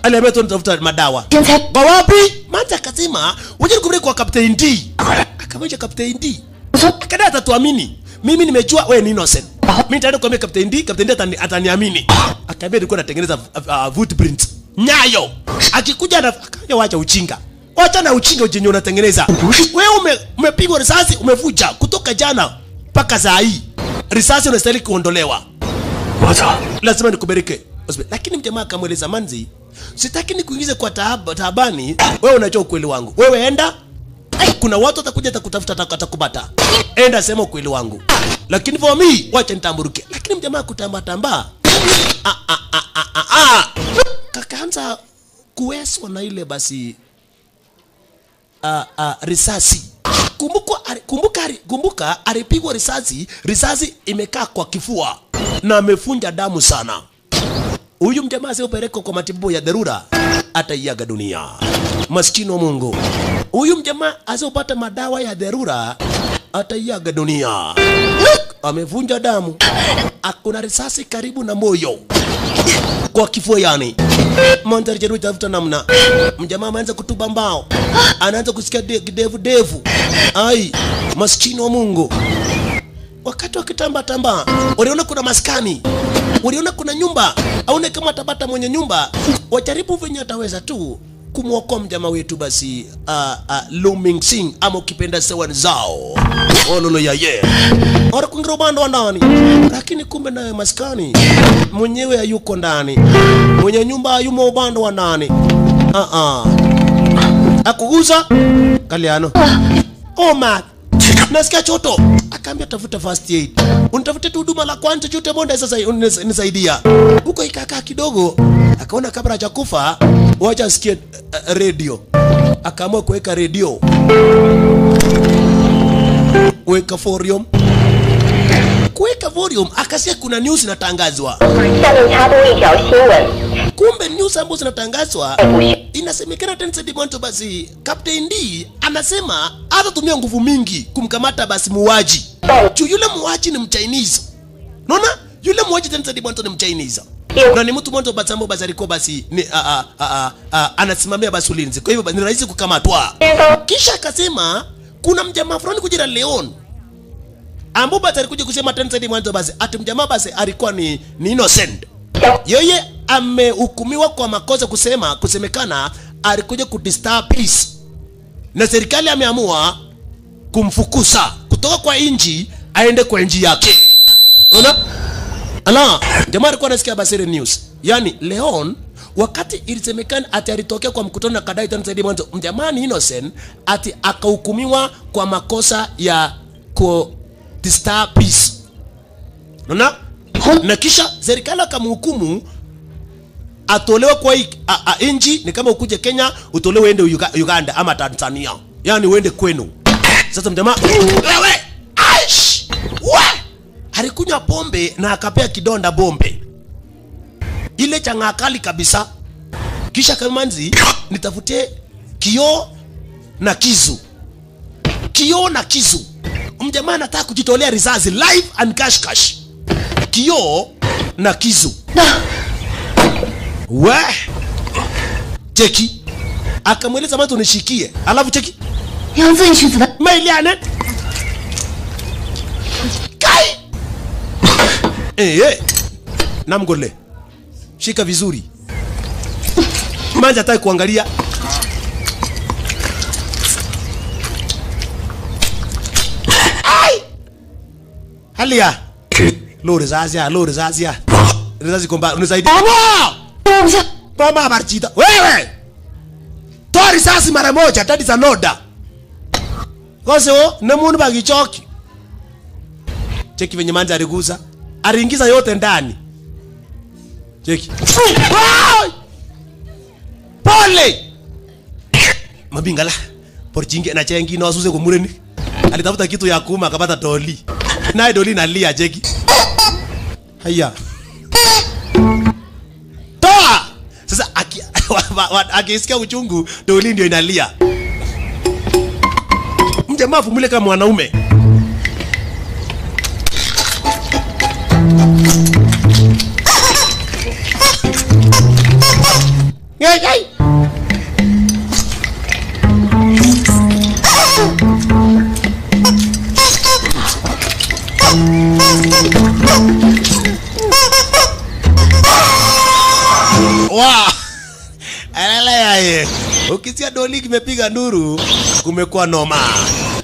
Aliambia tunatafuta madawa.
现在
Kwa wapi? Manta akasema, "Waje kubiri kwa Captain D." Akamwambia Captain D. Akada atatuamini. Mimi nimejua wewe ni innocent. Mimi nitaenda kwa Captain D, Captain D ataniamini. Akaambia nilikuwa natengeneza footprint. Nyayo. Akikuja akaja wacha uchinga. Wacha na uchinga ujenye unatengeneza. Wewe umepigwa risasi, umevuja kutoka jana mpaka saa hii. Risasi unastahili kuondolewa.
Wacha.
Lazima nikubereke. Lakini mjamaa akamweleza Manzi, sitaki nikuingize kwa taabani, wewe unajua ukweli wangu. Wewe enda, kuna watu watakuja atakutafuta atakubata. Enda sema ukweli wangu. Lakini for me, wacha nitamburuke. Lakini mjamaa kutamba. Kakaanza kueswa na ile basi risasi. Kumbuka alipigwa risasi imekaa kwa kifua na amefunja damu sana. Huyu mjamaa asiyopelekwa kwa matibabu ya dharura ataiaga dunia. Maskini wa Mungu. Huyu mjamaa asiyopata madawa ya dharura ataiaga dunia. Amevunja damu. Hakuna risasi karibu na moyo. Kwa kifua yani. Mandhari jeru itafuta namna. Mjamaa ameanza kutuba mbao. Anaanza kusikia devu. Ai, maskini wa Mungu. Wakati wakitamba, waliona kuna maskani, waliona kuna nyumba, aone kama atabata mwenye nyumba, wajaribu venye ataweza tu kumwokoa mjamaa wetu basi Looming Sing ama ukipenda Sewan Zao. Ololo ya ye. Ora kuingira upande wa ndani. Lakini kumbe naye maskani mwenyewe hayuko ndani. Mwenye nyumba hayumo upande wa ndani. Akuguza Kaliano. Oh man. Nasikia choto. Akaambia tafuta first aid. Unitafutie huduma la kwanza chote bonda sasa unisaidia. Huko ikakaa kidogo. Akaona kabla hajakufa wacha asikie radio. Akaamua kuweka radio. Kuweka volume akasikia kuna news inatangazwa. Kumbe news ambazo zinatangazwa inasemekana Tensedi Mwanto basi Captain D anasema atatumia nguvu mingi kumkamata basi muuaji. Yule muuaji ni Mchinese. Unaona? Yule muuaji Tensedi Mwanto ni Mchinese. Na ni mtu mwanzo basi ambaye basi alikuwa basi ni anasimamia basi ulinzi. Kwa hivyo ni rahisi kukamatwa. Kisha akasema kuna mjamaa fulani kujira Leon. Ambapo basi alikuja kusema Tensedi Mwanto basi ati mjamaa basi alikuwa ni innocent. Yeye amehukumiwa kwa makosa kusemekana alikuja kudisturb peace. Na serikali ameamua kumfukuza kutoka kwa inji aende kwa inji yake. Unaona? Ala, jamaa alikuwa anasikia basere news. Yani Leon wakati ilisemekana ati alitokea kwa mkutano na kadai Tensedi Mwanto mjamaa ni innocent ati akahukumiwa kwa makosa ya disturb peace. Unaona? Na kisha serikali akamhukumu atolewe kwa inji ni kama ukuje Kenya utolewe uende Uganda ama Tanzania. Yani uende kwenu. Sasa mjamaa wewe aish alikunywa pombe na akapea kidonda bombe. Ile changa kali kabisa. Kisha Kamanzi nitafutie kioo na kisu. Mjamaa anataka kujitolea risasi live and cash. Kioo na kisu. Cheki. Akamweleza Manzi unishikie. Alafu cheki.
要自己取子弹。
Mailiane. Kai. Namgole. Shika vizuri. Manzi hataki kuangalia. Ai. Halia. Lori zazia. Rizazi komba, unisaidie. Mama! Mama Marchita. Wewe! Toa risasi mara moja, that is an order. Koso, nemuni bagichoki. Cheki venye Manzi aligusa. Aliingiza yote ndani. Cheki. Pole! Mabingala. Porchinge na chengi no asuse kumureni. Alitafuta kitu ya kuuma akapata doli. Naye doli nalia cheki. Haya. Toa! Sasa akisikia uchungu doli ndio inalia. Mjamaa vumile kama mwanaume. Yai. Wow. Alala. Ukisikia doli kimepiga nduru kumekuwa noma.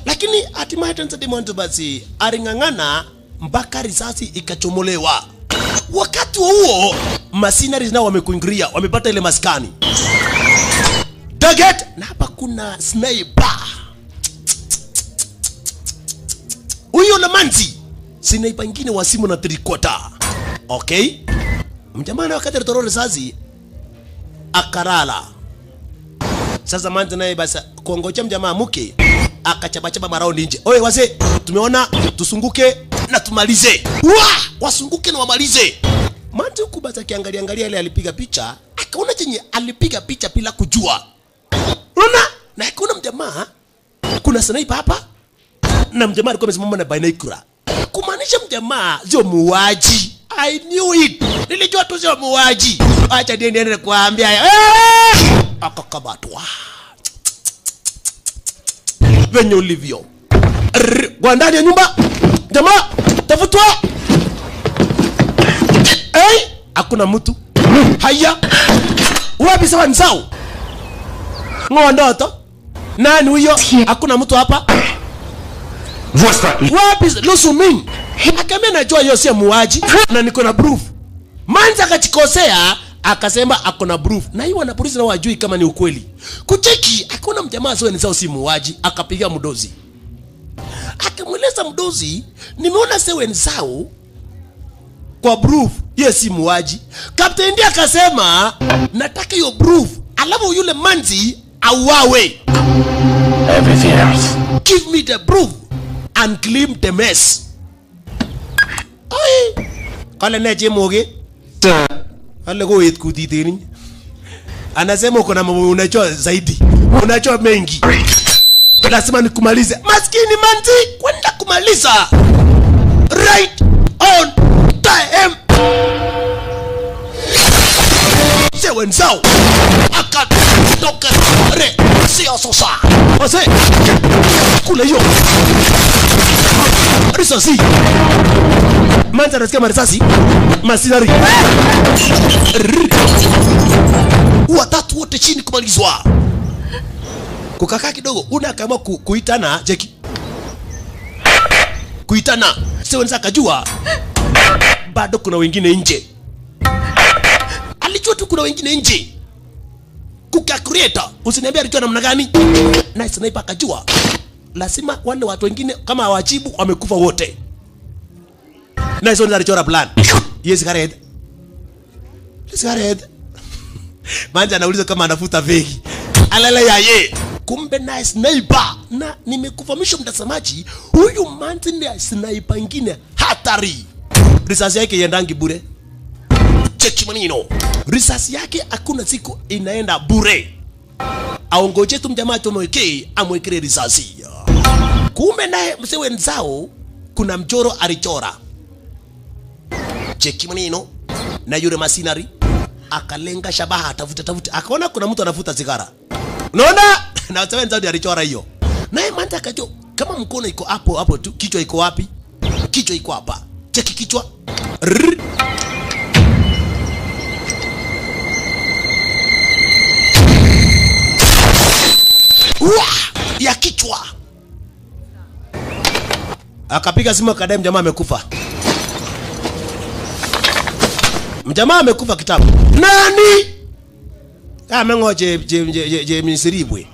Lakini hatimaye Tanzania Monto basi aling'ang'ana mpaka risasi ikachomolewa. Wakati huo masinari nao wamekuingilia, wamepata ile maskani. Target na hapa kuna sniper. Huyo na Manzi. Sniper nyingine wa simu na 3/4. Okay? Mjamani wakati alitoa risasi akarala. Sasa Manzi naye basi kuongocha mjamaa mke akachaba maraundi nje. Oye wazee, tumeona tusunguke na tumalize. Wasunguke na wamalize. Manzi huku basi akiangalia ile alipiga picha, akaona chenye alipiga picha bila kujua. Unaona? Na kuna mjamaa, kuna sniper hapa na mjamaa alikuwa amesimama na binocular. Kumaanisha mjamaa sio muuaji. I knew it. Nilijua tu sio muuaji. Acha niende kuambia. Akakamatwa. Venye ulivyo. Kwa ndani ya nyumba. Jamaa, tafutwa. Hakuna mtu. Haya. Wapi sawa nsao? Ngondoto. Nani huyo? Hakuna mtu hapa. Wapi Lusumini? Akamwambia najua hiyo sio muuaji na niko na proof. Manzi akachikosea akasema ako na proof. Na hiyo na polisi na wajui kama ni ukweli. Kucheki akaona mjamaa sio nsao si muuaji, akapiga mdozi. Akamweleza mdozi, nimeona sewe nsao kwa proof yeye si muuaji. Captain ndiye akasema nataka hiyo proof, alafu yule Manzi auawe.
Everything else.
Give me the proof and claim the mess. Ai. Kale neje moge. Kale go it kutiteni. Anasema uko na mambo unachua zaidi. Unachua mengi. Lazima nikumalize. Maskini Manzi kwenda kumaliza. Right on time. Sewe nsao. Akatoka re sio sosa. Wase. Kule hiyo. Risasi. Manzi anasikia marisasi. Masinari. Watatu wote chini kumalizwa. Kukakaa kidogo unakama kuitana Jeki. Kuitana. Sio wenza kajua. Bado kuna wengine nje. Alijua tu kuna wengine nje. Kuka creator. Usiniambia alijua namna gani? Na sniper akajua. Lazima wale watu wengine kama hawajibu wamekufa wote. Na hizo ndio alichora plan. Yes, Gareth. Gareth. Manzi anauliza kama anafuta vegi. Alala yaye. Kumbe na sniper. Na nimekufahamisha mtazamaji, huyu Manzi ni sniper nyingine hatari. Risasi yake yendangi bure. Cheki manino. Risasi yake hakuna siku inaenda bure. Aongoje tu mjamaa tumwekee amwekee risasi. Kumbe naye msewe nzao kuna mchoro alichora. Cheki manino. Na yule masinari akalenga shabaha, tafuta akaona kuna mtu anavuta sigara. Unaona? Na sawa nzao alichora hiyo. Naye Manzi akajua kama mkono iko hapo tu, kichwa iko wapi? Kichwa iko hapa. Cheki kichwa. Ya kichwa. Akapiga simu akadai mjamaa amekufa. Mjamaa amekufa kitabu. Nani? Amengoje Misiribwe.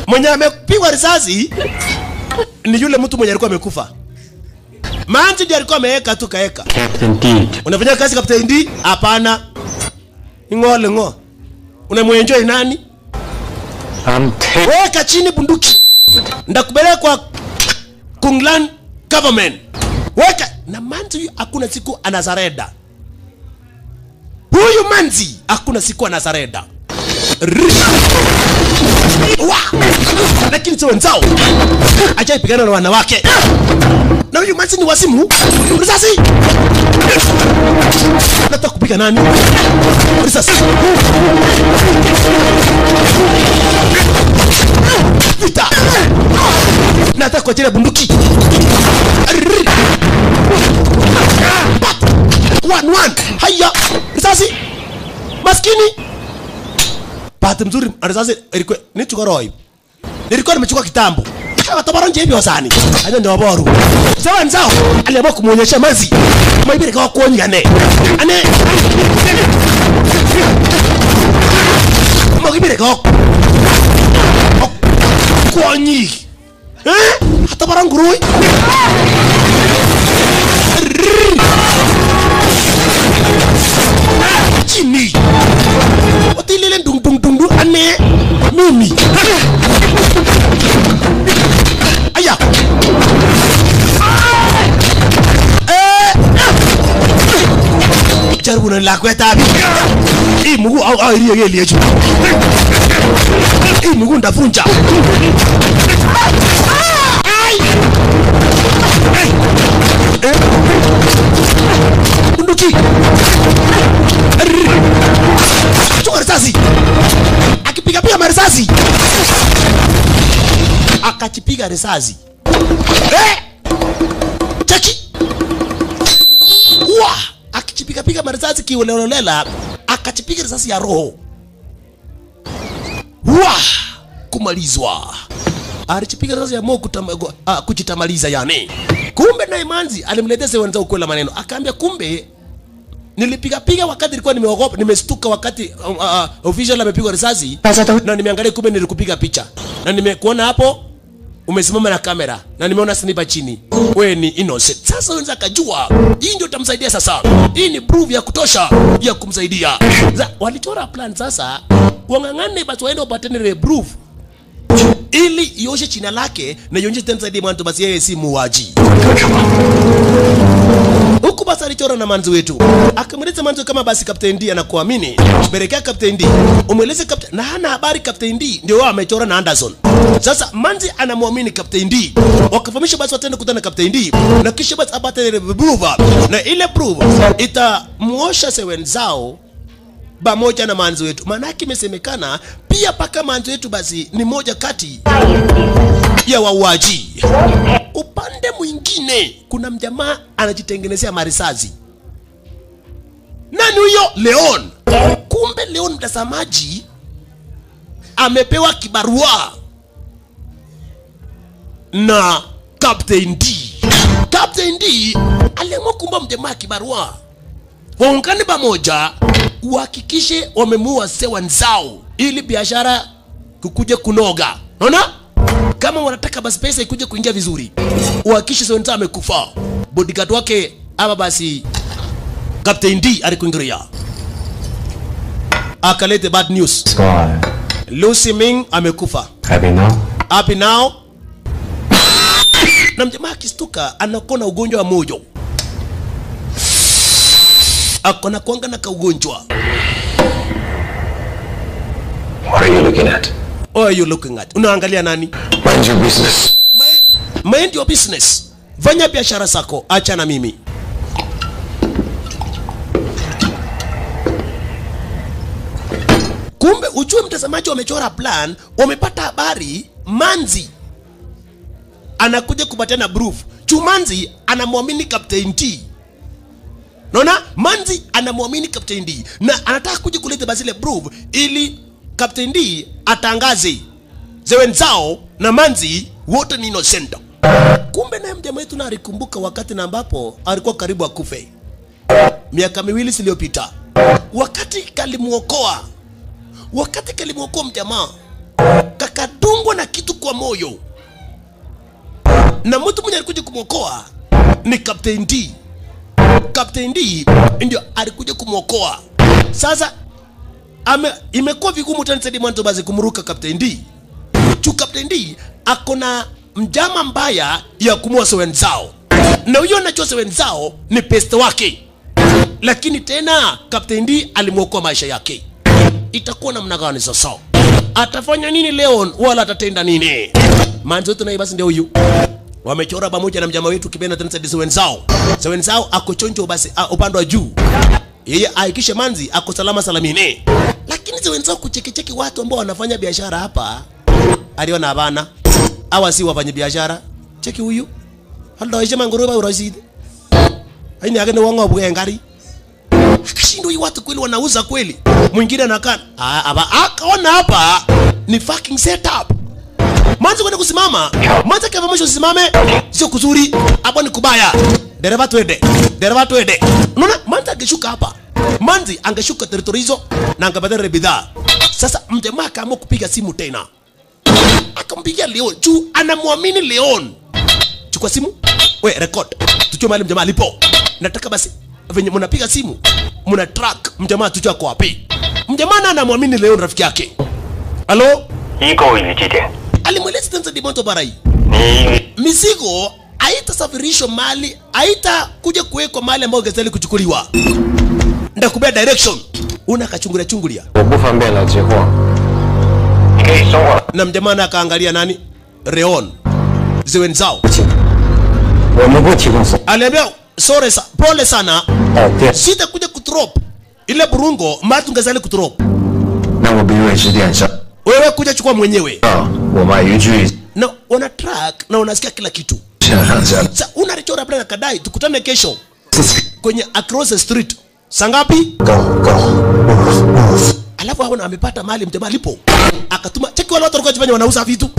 Mwenye amepigwa risasi ni yule mtu mwenye alikuwa amekufa. Manzi ndiye alikuwa ameweka tu kaeka.
Captain D.
Unafanya kazi Captain D? Hapana. Ngo. Unamwenjoy nani? Weka chini bunduki. Ndakubeleka kwa Kunglan government. Weka na Manzi hakuna siku anazareda. Huyu Manzi hakuna siku anazareda. Lakini sio nzao. Acha ipigana na wanawake. Na huyu Manzi ni wasimu. Risasi. Nataka kupiga nani? Risasi. Vita. Nataka kuachia bunduki. One. Haya. Risasi. Maskini. Bahati mzuri risasi ilikuwa ni chukoroi. Nilikuwa nimechukua kitambo. Kama tabaronje hivi wasani. Hayo ndio waboru. Sawa nzao. Aliamua kumuonyesha Manzi. Maibire kwa kuonyane. Ane. Maibire kwa kuonyi. Hata barangurui. Chini. Otilele dung ane mimi. Aya. Jaribu na la kweta bi. Hii mguu au ile ile hiyo. Hii mguu ndafunja. Bunduki. Chukua risasi. Akipiga marisasi. Akachipiga risasi. Cheki. Akichipiga marisasi kiolololela, akachipiga risasi ya roho. Kumalizwa. Alichipiga risasi ya moyo kujitamaliza yani. Kumbe naye Manzi alimletea sewanza ukwela maneno. Akaambia kumbe nilipiga wakati nilikuwa nimeogopa, nimestuka wakati official amepigwa risasi na nimeangalia kumbe nilikupiga picha. Na nimekuona hapo umesimama na kamera na nimeona sniper chini. Wewe ni innocent. Sasa wenza kajua hii ndio tamsaidia sasa. Hii ni proof ya kutosha ya kumsaidia. Walichora plan sasa wangangane basi waende wapatane proof ili ioshe china lake na ionyeshe tena zaidi mwanzo basi yeye si muuaji. Huku basi alichora na Manzi wetu. Akamweleza Manzi kama basi Captain D anakuamini. Pelekea Captain D. Umweleze Captain na hana habari Captain D ndio wao amechora na Anderson. Sasa Manzi anamwamini Captain D. Wakafahamisha basi watende kutana na Captain D. Na kisha basi apate ile proof. Na ile proof itamuosha sewen zao pamoja na Manzi wetu. Maana yake imesemekana pia paka Manzi wetu basi ni moja kati ya wauaji. Upande mwingine kuna mjamaa anajitengenezea marisasi. Nani huyo? Leon. Kumbe Leon mtazamaji amepewa kibarua na Captain D. Captain D aliamua kumba mjamaa kibarua. Waungane pamoja uhakikishe wamemuua sewa nzao ili biashara kukuje kunoga. Unaona? Kama wanataka basi pesa ikuje kuingia vizuri, uhakikishe sewa nzao amekufa. Bodyguard wake ama basi Captain D alikuingilia. Akalete bad news. Lucy Ming amekufa. Happy now? Na mjamaa akistuka anakona ugonjwa wa moyo. Akona kuanga na kaugonjwa.
What are you looking at?
What are you looking at? Unaangalia nani?
Mind your business.
Mind your business. Fanya biashara zako, acha na mimi. Kumbe ujue mtazamaji, wamechora plan, wamepata habari Manzi anakuja kupatana proof. Chumanzi anamwamini Captain D. Naona Manzi anamwamini Captain D na anataka kuja kuleta basile proof ili Captain D atangaze wenzao na Manzi wote ni innocent. Kumbe naye mjamaa wetu na alikumbuka wakati na ambapo alikuwa karibu akufe miaka 2 iliyopita, wakati kalimuokoa mjamaa, kakadungwa na kitu kwa moyo, na mtu mwenye alikuja kumuokoa ni Captain D. Captain D ndio alikuja kumuokoa. Sasa imekuwa vigumu tena zaidi mwanzo basi kumruka Captain D. Captain D akona mjama mbaya ya kumua wenzao, na huyo anachose wenzao ni peste wake, lakini tena Captain D alimuokoa maisha yake. Itakuwa namna gani sasa? Atafanya nini Leon wala atatenda nini? Manzo wetu na basi ndio huyu. Wamechora pamoja na mjama wetu kibena tena zaidi wenzao ako chonjo basi upande wa juu. Yeye aikishe Manzi ako salama salamine. Lakini wenzao kuchekecheki watu ambao wanafanya biashara hapa. Aliona habana hawa si wafanya biashara. Cheki huyu handa waisha mangoroba urasidi haini agene wanga wabuge ngari akashindo. Hii watu kweli wanauza kweli. Mwingine anakaa akaona hapa ni fucking setup. Manzi kwenda kusimama, Manzi kama mwisho usimame sio kuzuri, hapo ni kubaya. Dereva twende. Unaona Manzi angeshuka hapa, Manzi angeshuka territory hizo na angepata bidhaa. Sasa mjamaa akaamua kupiga simu tena, akampigia Leon juu anamwamini Leon. Chukua simu, we record, tujue mahali mjamaa alipo. Nataka basi venye mnapiga simu mna track mjamaa tujue kwa wapi. Mjamaa anamwamini Leon rafiki yake. Halo?
Iko ilitite.
Alimweleza Tanzania Dimonto Barai. Mizigo haitasafirishwa mali, haitakuja kuwekwa mali ambayo gazeli kuchukuliwa. Ndakubea direction. Una kachungulia. Na mjamana akaangalia nani? Leon. Wenzao. Aliambia sorry pole sana. Sita kuja kutrop ile burungo matu gazeli kutrop.
Na wabiwe shidiansha.
Wewe kuja chukua mwenyewe. Na una track na unasikia kila kitu. Sasa unarichora plan kadai tukutane kesho kwenye across the street. Sangapi? Alafu hapo amepata mali mjamaa alipo. Akatuma cheki wale watu walikuwa jifanya wanauza vitu.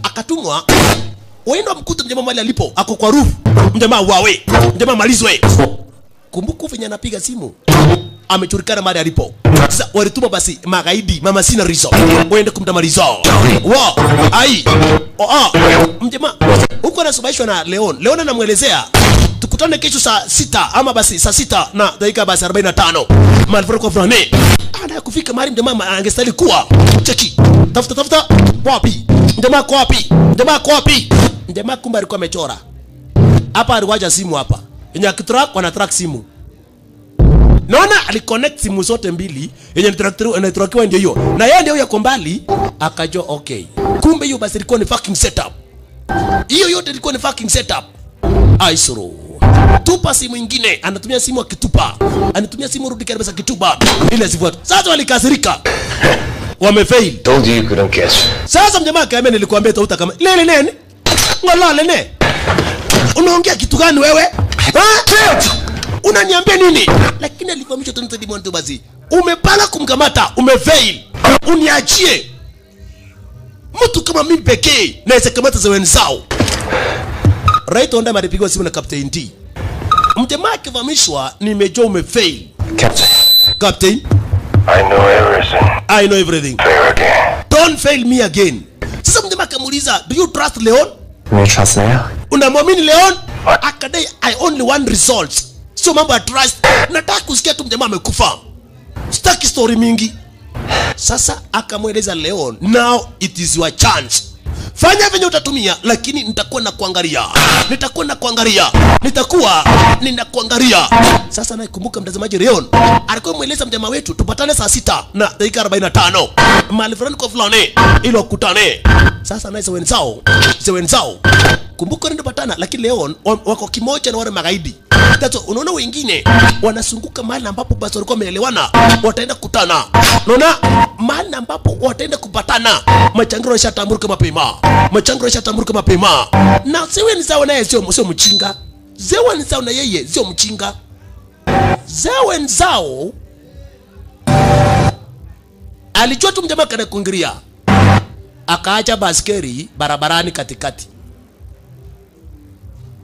Akatumwa waenda mkuta mjamaa mali alipo. Ako kwa roof. Mjamaa wawe. Mjamaa malizwe. Kumbuka venye anapiga simu. Amechurikana mali alipo. Sasa walituma basi magaidi mama sina rizo waende kumtamaliza. Wa ai mjamaa huko anasubaishwa na Leon anamuelezea tukutane kesho saa 6 ama basi saa 6 na dakika basi 45 malforo kwa fulani ana kufika mahali mjamaa angestahili kuwa. Cheki tafuta wapi mjamaa kwa wapi mjamaa kumbe alikuwa amechora hapa, aliwaja simu hapa yenye akitrack wana track simu. Naona aliconnect simu zote mbili yenye inatrakiwa ndio hiyo. Na yeye ndio yako mbali akajua okay. Kumbe hiyo basi ilikuwa ni fucking setup. Hiyo yote ilikuwa ni fucking setup. Aisoro. Tupa simu nyingine, anatumia simu akitupa. Anatumia simu rudi kabisa kitupa. Ile sifuata. Sasa walikasirika. Wamefail.
Told you couldn't guess.
Sasa mjamaa kaambia nilikwambia tauta kama lele nene. Ngala lene. Unaongea kitu gani wewe? Unaniambia nini? Lakini alifahamisha Tanzania Dimonto basi. Umepanga kumkamata, umefail. Uniachie. Mtu kama mimi pekee naweza kamata wenzao. Right on time alipigwa simu na Captain D. Mjamaa akifahamishwa nimejua umefail. Captain, I know everything.
Fair again.
Don't fail me again. Sasa mjamaa akamuuliza, do you trust Leon?
Me trust Leon.
Unamwamini Leon? Akadai I only want results. Sio mambo ya trust. Nataka kusikia tu mjamaa amekufa. Sitaki story mingi. Sasa akamweleza Leon, now it is your chance. Fanya venye utatumia, lakini nitakuwa ninakuangalia. Sasa naikumbuka mtazamaji, Leon alikuwa mweleza mjamaa wetu tupatane saa 6 na dakika 45 mahali fulani kwa fulani ili wakutane. Sasa naisa wenzao kumbuka ndio patana, lakini Leon wako kimoja na wale magaidi. That's all. Unaona wengine wanasunguka mahali ambapo basi walikuwa wameelewana, wataenda kukutana. Unaona mahali ambapo wataenda kupatana. Machangiro yashatambuka mapema. Machangiro yashatambuka mapema. Na Zewe Nzao naye sio mchinga. Zewe Nzao na yeye sio mchinga. Zewe Nzao alijua tu mjamaa kana kuingilia. Akaacha baskeri barabarani katikati.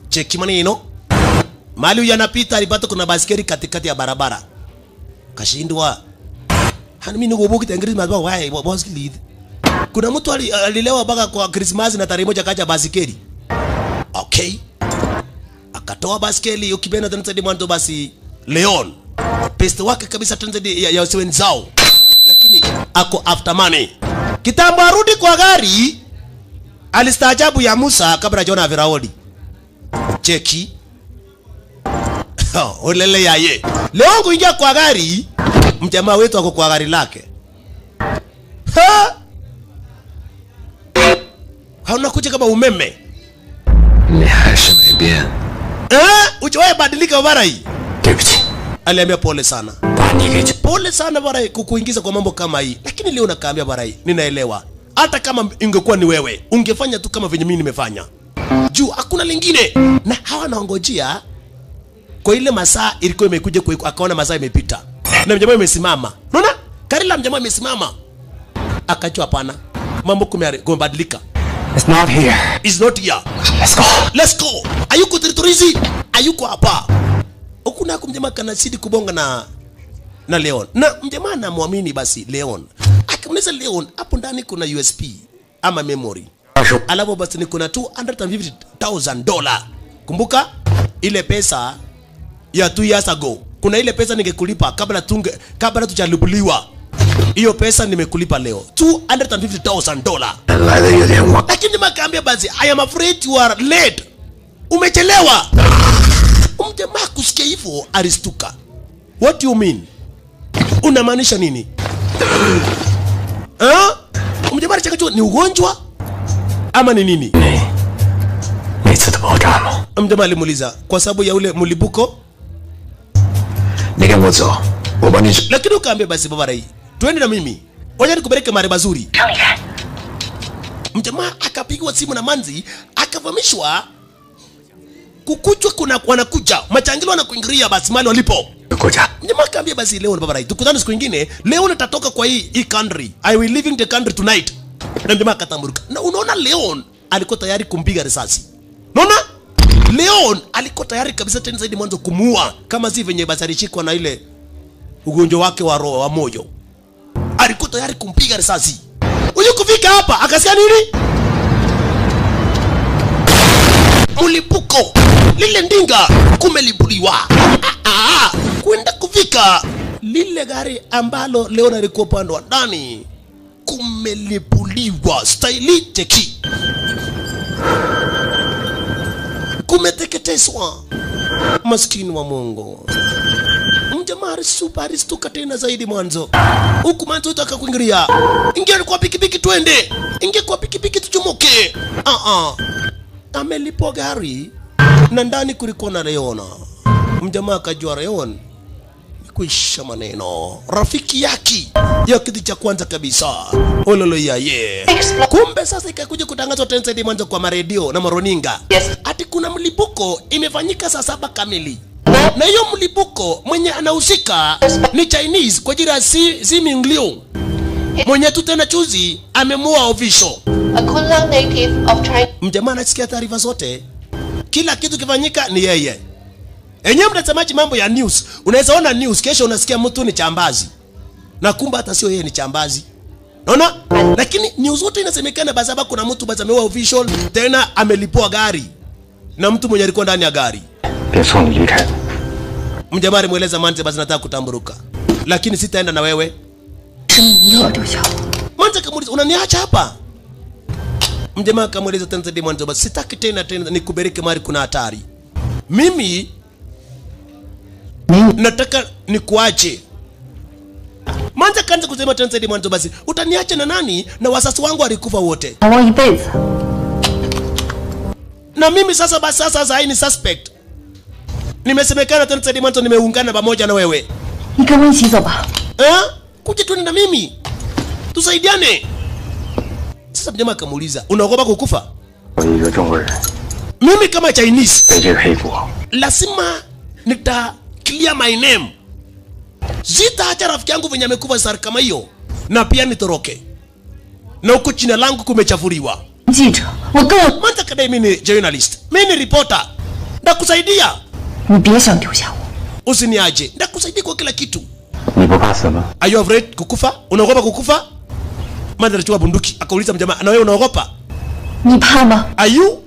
Cheki maneno. Mali huyu anapita alipata kuna baskeri katikati ya barabara. Kashindwa. Mimi nikubuki tengiri mazao wae baskeli. Kuna mtu alilewa baka kwa Christmas na tarehe moja kacha baskeri. Okay. Akatoa baskeli ukipenda tena mwanzo basi Leon. Peste wake kabisa tena ya Zewe Nzao. Lakini ako after money. Kitambo arudi kwa gari alistaajabu ya Musa kabla Jona Viraoli. Cheki. Olele yaye. Leo kuingia kwa gari, mjamaa wetu ako kwa gari lake. Hauna kuja kama umeme.
Ni hashi mebien.
Uchoe badilika bara hii.
Debuchi.
Aliambia pole sana. Pole sana bara kukuingiza kwa mambo kama hii. Lakini leo nakaambia bara hii, ninaelewa. Hata kama ingekuwa ni wewe, ungefanya tu kama venye mimi nimefanya. Juu hakuna lingine. Na hawa naongojea kwa ile masaa ilikuwa imekuja kwa akaona masaa imepita. Na mjamaa imesimama. Unaona? Gari la mjamaa imesimama. Akajua hapana. Mambo kumebadilika.
It's not here.
It's not here.
Let's go.
Let's go. Ayuko territories. Ayuko hapa. Ukuna kumjamaa kana sidi kubonga na Leon. Na mjamaa anamwamini basi Leon. Akamuuliza Leon, hapo ndani kuna USB ama memory. Alafu basi ni kuna $250,000. Kumbuka ile pesa ya 2 years ago. Kuna ile pesa ningekulipa kabla tujalibuliwa. Hiyo pesa nimekulipa leo. $250,000. Lakini makaambia basi I am afraid you are late. Umechelewa. Mjamaa kusikia hivyo aristuka. What do you mean? Unamaanisha nini? Mjamaa alichakachua ni ugonjwa ama ni nini? Mjamaa alimuuliza kwa sababu ya ule mlipuko. Lakini ukaambia basi baba hii, twende na mimi. Wacha nikupeleke mahali mazuri. Mjamaa akapigwa simu na Manzi, akavamishwa. Kukuchwa kuna wanakuja. Machangilo wanakuingilia basi mahali walipo. Mjamaa akaambia basi leo baba hii, tukutane siku nyingine. Leo nitatoka kwa hii country. I will leaving the country tonight. Na mjamaa akatambuka. Na unaona Leon alikuwa tayari kumpiga risasi. Unaona? Leon alikuwa tayari kabisa tena zaidi mwanzo kumuua kama si venye basi alishikwa na ile ugonjwa wake wa roho wa moyo. Alikuwa tayari kumpiga risasi. Huyu kufika hapa akasikia nini? Mlipuko. Lile ndinga kumelipuliwa. Kwenda kufika lile gari ambalo Leon alikuwa upande wa ndani kumelipuliwa. Staili cheki. Kumeteketezwa. Maskini wa Mungu. Mjamaa aristuka tena zaidi mwanzo. Huku mwanzo utaka kuingilia. Ingia kwa pikipiki twende. Ingia kwa pikipiki tuchomoke. Amelipwa gari na ndani kulikuwa na Leona. Mjamaa akajua Leon kuisha maneno. Rafiki yake ya kitu cha kwanza kabisa. Ololo yaye. Kumbe sasa ikakuja kutangazwa tena zaidi mwanzo kwa maredio na maroninga. Ati kuna mlipuko imefanyika saa 7 kamili. Na hiyo mlipuko mwenye anahusika ni Chinese kwa jina Si Mingliu. Mwenye tu tena chuzi amemua official.
A Kunlun native of China.
Mjamaa anasikia taarifa zote. Kila kitu kifanyika ni yeye. Enyewe mtazamaji mambo ya news. Unaweza ona news kesho unasikia mtu ni chambazi. Na kumbe hata sio yeye ni chambazi. Unaona? Lakini news zote inasemekana basi hapa kuna mtu basi ameua official tena amelipua gari. Na mtu mwenye alikuwa ndani ya gari. Mjamaa alimueleza Manze basi nataka kutamburuka. Lakini sitaenda na wewe. Manze kamuuliza unaniacha hapa? Mjamaa kamuuliza tena zaidi Manze basi sitaki tena nikubereke mari kuna hatari. Mimi nataka nikuache. Manze kaanza kusema tena zaidi Manze basi utaniacha na nani na wasasi wangu walikufa wote. Na mimi sasa basi sasa hii ni suspect. Nimesemekana tena Dimanto nimeungana pamoja na wewe.
你跟我一起走吧。
Kuja tuende na mimi. Tusaidiane. Sasa mjamaa akamuuliza, unaogopa kukufa?
我一个中国人
Mimi kama Chinese
被这个黑国
lazima nita clear my name. Sitaacha rafiki yangu venye amekufa sari kama hiyo. Na pia nitoroke. Na huko jina langu kumechafuliwa.
记者，我更
Manta kadai mimi ni journalist. Mimi ni reporter. Ndakusaidia.
你别想丢下我。
Usiniaje. Ndakusaidia kwa kila kitu.
你不怕死吗？
Are you afraid kukufa? Unaogopa kukufa? Manda alichukua bunduki akauliza mjamaa, na wewe unaogopa?
你怕吗？
Are you?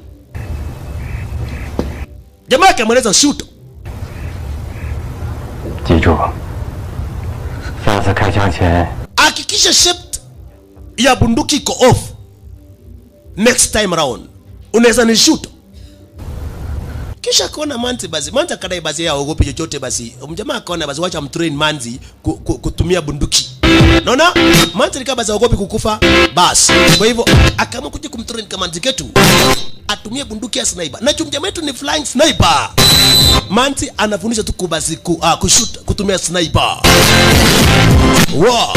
Jamaa akamweleza shoot.
记住，下次开枪前
Hakikisha shaft ya bunduki iko off. Next time round unaweza ni shoot. Kisha akaona Manzi basi. Manzi akadai basi ya ogopi chochote basi. Mjamaa akaona basi wacha mtrain Manzi kutumia bunduki. Naona Manzi alikuwa basi ogopi kukufa basi. Kwa hivyo akaamua kuja kumtrain kama Manzi ketu atumie bunduki ya sniper. Na mjamaa wetu ni flying sniper. Manzi anafundisha tu kubasi kushoot kutumia sniper. Wow.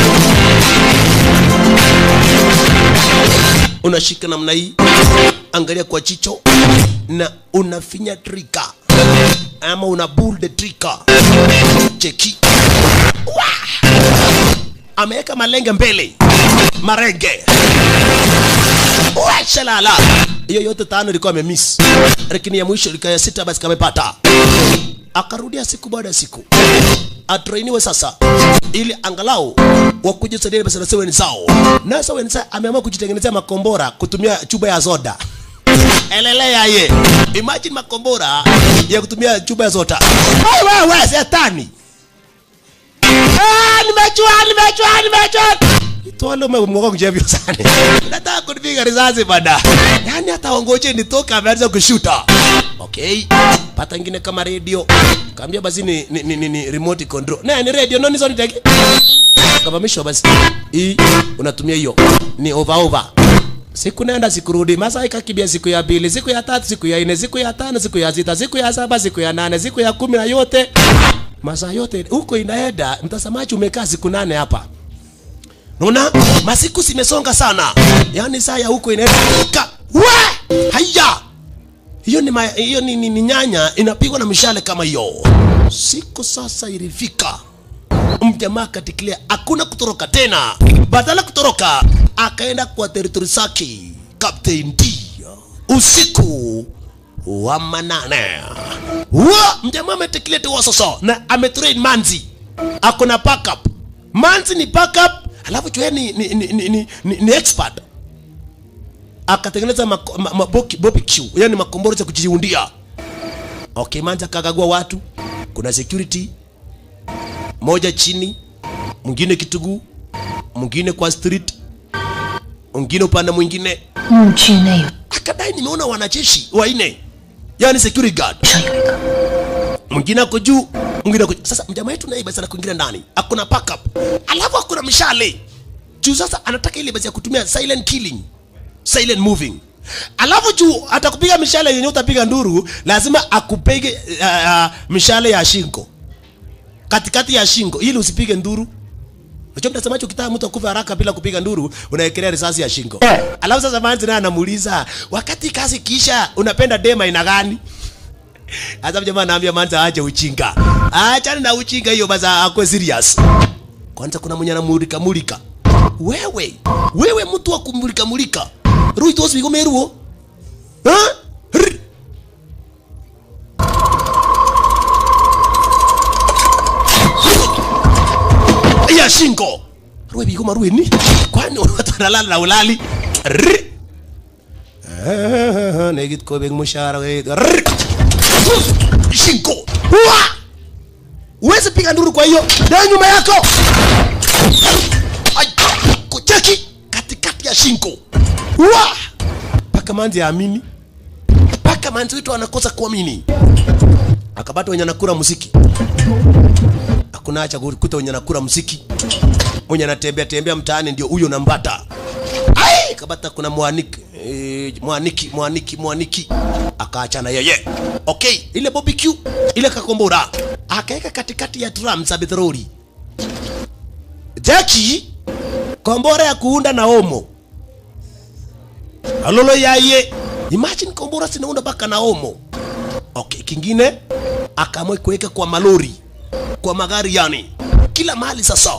Unashika namna hii. Angalia kwa chicho na unafinya trigger ama una pull the trigger. Cheki. Ameweka malenge mbele. Marenge. Shalala. Hiyo yote tano ilikuwa amemiss. Lakini ya mwisho ilikuwa ya sita basi kamepata. Akarudia siku baada ya siku. Atrainiwe sasa ili angalau wakuje saidia basi na seweni zao. Na seweni zao ameamua kujitengenezea makombora kutumia chupa ya soda. Elelea ye. Imagine makombora ya kutumia chupa ya soda. Wewe shetani. Nimechua. Tualo mwangu kujevyo sana. Nataka kunipiga risasi bada. Yaani hata ongoje nitoka ameanza kushuta. Okay. Pata ingine kama radio. Kaambia basi ni remote control. Na ni radio noni zoni tagi. Kabamisho basi. Hii unatumia hiyo. Ni over. Siku nenda siku rudi. Masa ikakibia siku ya pili, siku ya tatu, siku ya 4, siku ya 5, siku ya 6, siku ya 7, siku ya 8, siku ya 10 na yote. Masa yote huko inaenda. Mtazamaji umekaa siku 8 hapa. Unaona? Masiku simesonga sana. Yaani saa ya huko inaenda. Haya. Hiyo ni nyanya inapigwa na mishale kama hiyo. Siku sasa ilifika. Mjamaa katikilia hakuna kutoroka tena. Badala kutoroka akaenda kwa territory zake. Captain D. Usiku wa manane. Mjamaa ametikilia tu sasa na ametrain Manzi. Akona backup. Manzi ni backup. Alafu chwe ni expert. Akatengeneza barbecue, yani makombora ya kujiundia. Okay, Manzi akagagua watu. Kuna security moja chini, mwingine kitugu, mwingine kwa street, mwingine upande mwingine. Akadai nimeona wanajeshi wanne. Yani security guard. Mwingine ako juu, mwingine ako. Sasa mjamaa wetu naye basi anakuingia ndani. Hakuna backup. Alafu hakuna mishale. Juu sasa anataka ile basi ya kutumia silent killing. Silent moving. Alafu juu atakupiga mishale yenye utapiga nduru, lazima akupege mishale ya shingo. Katikati ya shingo ili usipige nduru. Unajua mtazamaji ukitaka mtu akufa haraka bila kupiga nduru, unaekelea risasi ya shingo. Alafu sasa Manzi naye anamuuliza, wakati kazi kisha unapenda dema aina gani? Sasa jamaa anaambia Manzi aache uchinga. Achana na uchinga hiyo basi akwe serious. Kwanza kuna mwenye anamulika. Wewe mtu wa kumulika. Rui tos bigo meruo. Ya shingo. Rui bigo marui ni. Kwani watu wanalala na ulali? Negit ko beng mushara wewe. Shingo. Uweze piga nduru kwa hiyo. Ndio nyuma yako. Kucheki katikati ya shingo. Paka Manzi aamini. Paka Manzi wetu anakosa kuamini. Akabata wenye anakula muziki. Hakuna acha kukuta wenye anakula muziki. Mwenye anatembea mtaani ndio huyo nambata. Kabata kuna mwaniki Mwaniki akaachana yeye. Okay, ile barbecue ile kakombora akaeka katikati ya drums za petroli. Jackie kombora ya kuunda na omo. Alolo yaye. Imagine kombora sinaunda baka na omo. Okay, kingine akamwe kuweka kwa malori, kwa magari yani. Kila mahali sasa.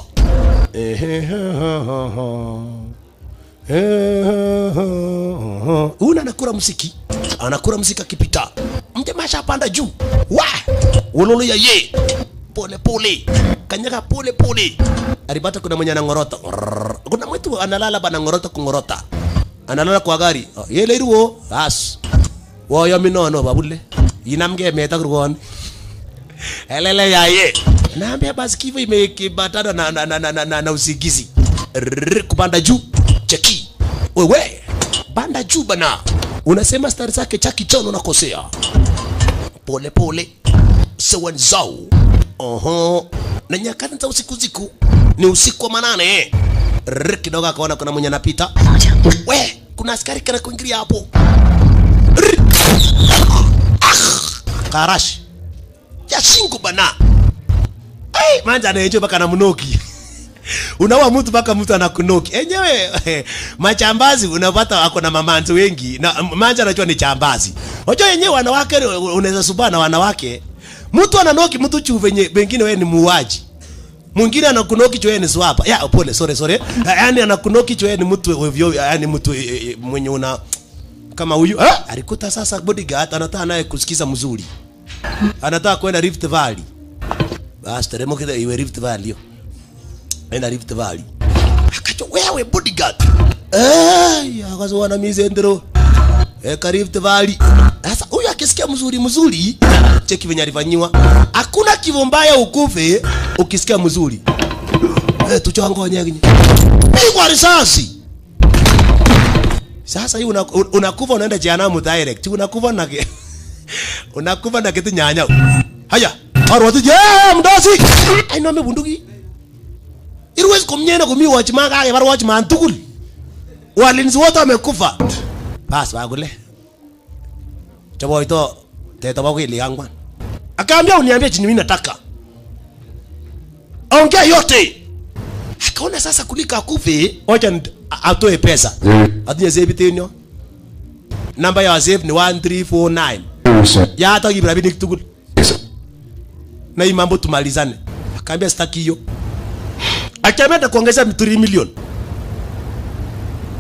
Una anakura muziki akipita. Mjamaa panda juu. Ulolo yaye. Pole. Kanyaga pole. Alipata kuna mwenye anangorota. Kuna mtu analala bana ngorota kungorota. Analala kwa gari. Yele iruo. As. Woyo minono babule. Inamge meta kurwan. Elele yaye. Naambia basi kifo imekibatana na usigizi. Kupanda juu. Cheki. Wewe. Banda juu bana. Unasema stari zake Jackie Chan unakosea. Pole. Sewanzao. Na nyakati za usiku ni usiku wa manane. Kidogo akaona kuna mwenye anapita. We, kuna askari kana kuingilia hapo. Karash. Ya shingo bana. Manja anaejo baka na mnoki. Unaua mtu baka mtu anakunoki. Enyewe machambazi unapata wako na mamanzi wengi na manja anajua ni chambazi. Unajua yenyewe wanawake unaweza subana wanawake. Mtu ananoki mtu chuvenye wengine wewe ni muuaji. Mwingine anakunoki chwe ni swapa. Ya pole sorry. Yaani anakunoki chwe ni mtu ovyo, yaani mtu mwenye una kama huyu. Alikuta sasa bodyguard anataka naye kusikiza mzuri. Anataka kwenda Rift Valley. Basi teremo kida iwe Rift Valley. Enda Rift Valley. Akacho wewe bodyguard. Akazo wana mizendero. Rift Valley. Sasa huyu akisikia mzuri. Cheki venye alifanywa. Hakuna kifo mbaya ukufe ukisikia mzuri. Tuchongo nyenye. Pigwa risasi. Sasa hii unakufa unaenda jehanamu direct. Unakufa na kitu nyanya. Haya. Arwati mdosi. Aino amebunduki. Irwezi kumnyena kumi watchman kage bar watchman tukul. Walinzi wote wamekufa. Bas bagule. Chabo ito teta baguli yangwan. Akaambia uniambie chini mimi nataka. Ongea yote. Akaona sasa kulika akufe, wacha atoe pesa. Atinye save tenyo. Namba ya save ni 1349. Ya hata kibirabidi tukul. Na hii mambo tumalizane. Akaambia sitaki hiyo. Akaambia kuongeza 3 million.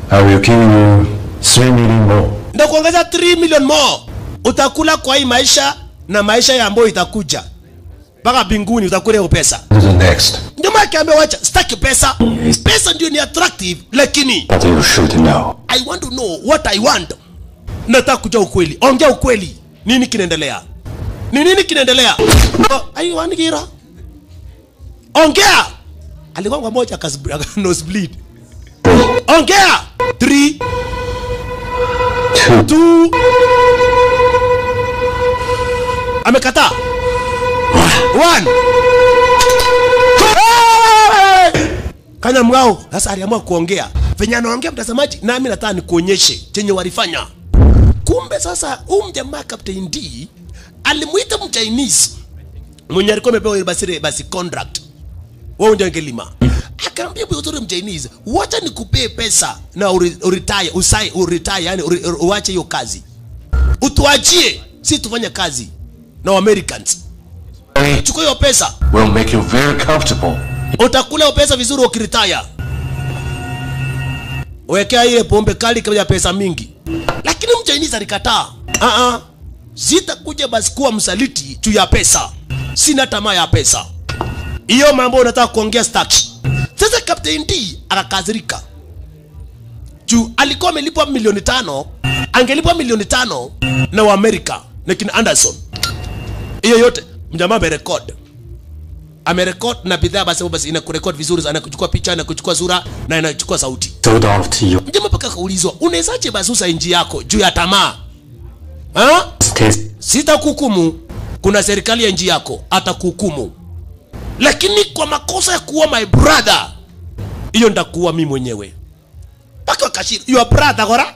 I will give you 3 million more.
Ndio kuongeza 3 million more. Utakula kwa hii maisha na maisha ya ambayo itakuja. Baka binguni utakula hiyo pesa.
The next.
Ndio akaambia wacha sitaki pesa. Pesa ndio ni attractive lakini
But you should know.
I want to know what I want. Nataka kujua ukweli. Ongea ukweli. Nini kinaendelea? Ni nini kinaendelea? Ai wanigira. Ongea. Alikuwa kwa moja nose bleed. Ongea. 3 2 amekataa. 1 Kanya mgao. Sasa aliamua kuongea. Venye anaongea mtazamaji, nami nataka nikuonyeshe chenye walifanya. Kumbe sasa jamaa Captain D alimuita Mchinese mwenye alikuwa amepewa ile basi contract. Wao ndio angelima. Akaambia huyo Mchinese, wacha nikupee pesa na uretire, uretire yani uache hiyo kazi. Utuachie, si tufanye kazi na Americans. Chukua hiyo pesa.
Will make you very comfortable.
Utakula hiyo pesa vizuri ukiretire. Wekea ile pombe kali kama pesa mingi. Lakini Mchinese alikataa. Sitakuja basi kuwa msaliti juu ya pesa. Sina tamaa ya pesa. Hiyo mambo unataka kuongea staki. Sasa Captain D akakazirika. Juu alikuwa amelipwa 5 milioni. Angelipwa 5 milioni na wa America na kina Anderson. Hiyo yote mjamaa amerecord na bidhaa basi inakurecord vizuri, anakuchukua picha na kuchukua sura na inachukua sauti. Mjamaa paka kaulizwa, unawezaje basi usa inji yako juu ya tamaa? Sitakuhukumu. Kuna serikali ya nchi yako atakuhukumu. Lakini kwa makosa ya kuua my brother, hiyo ndakuua mimi mwenyewe. Paka kashiri, your brother gora?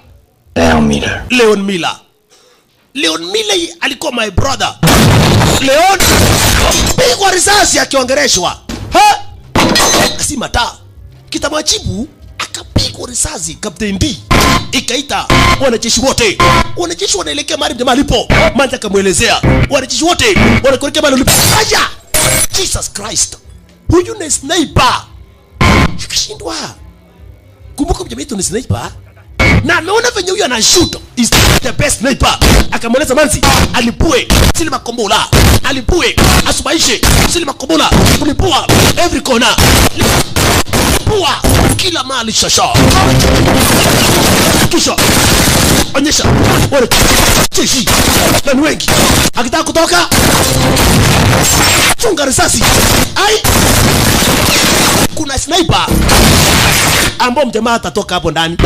Leon Miller. Leon Miller alikuwa my brother. Leon pigwa risasi akiongereshwa. Ha? Kasima ta. Kitamachibu akapigwa risasi Captain D. Ikaita wanajeshi wote. Wanajeshi wanaelekea mahali jamaa alipo. Manzi akamuelezea. Wanajeshi wote wanakuelekea mahali alipo. Aja! Jesus Christ. Huyu ni sniper. Akashindwa. Kumbuka mjamaa yetu ni sniper. Na ameona venye huyu anashoot is the best sniper. Akamweleza Manzi alipue sili makombola, alipue asubaishe sili makombola, kulipua every corner, pua kila mali shasha. Kisha onyesha wale cheshi na wengi akitaka kutoka chunga risasi. Ai, kuna sniper ambao mjamaa atatoka hapo ndani.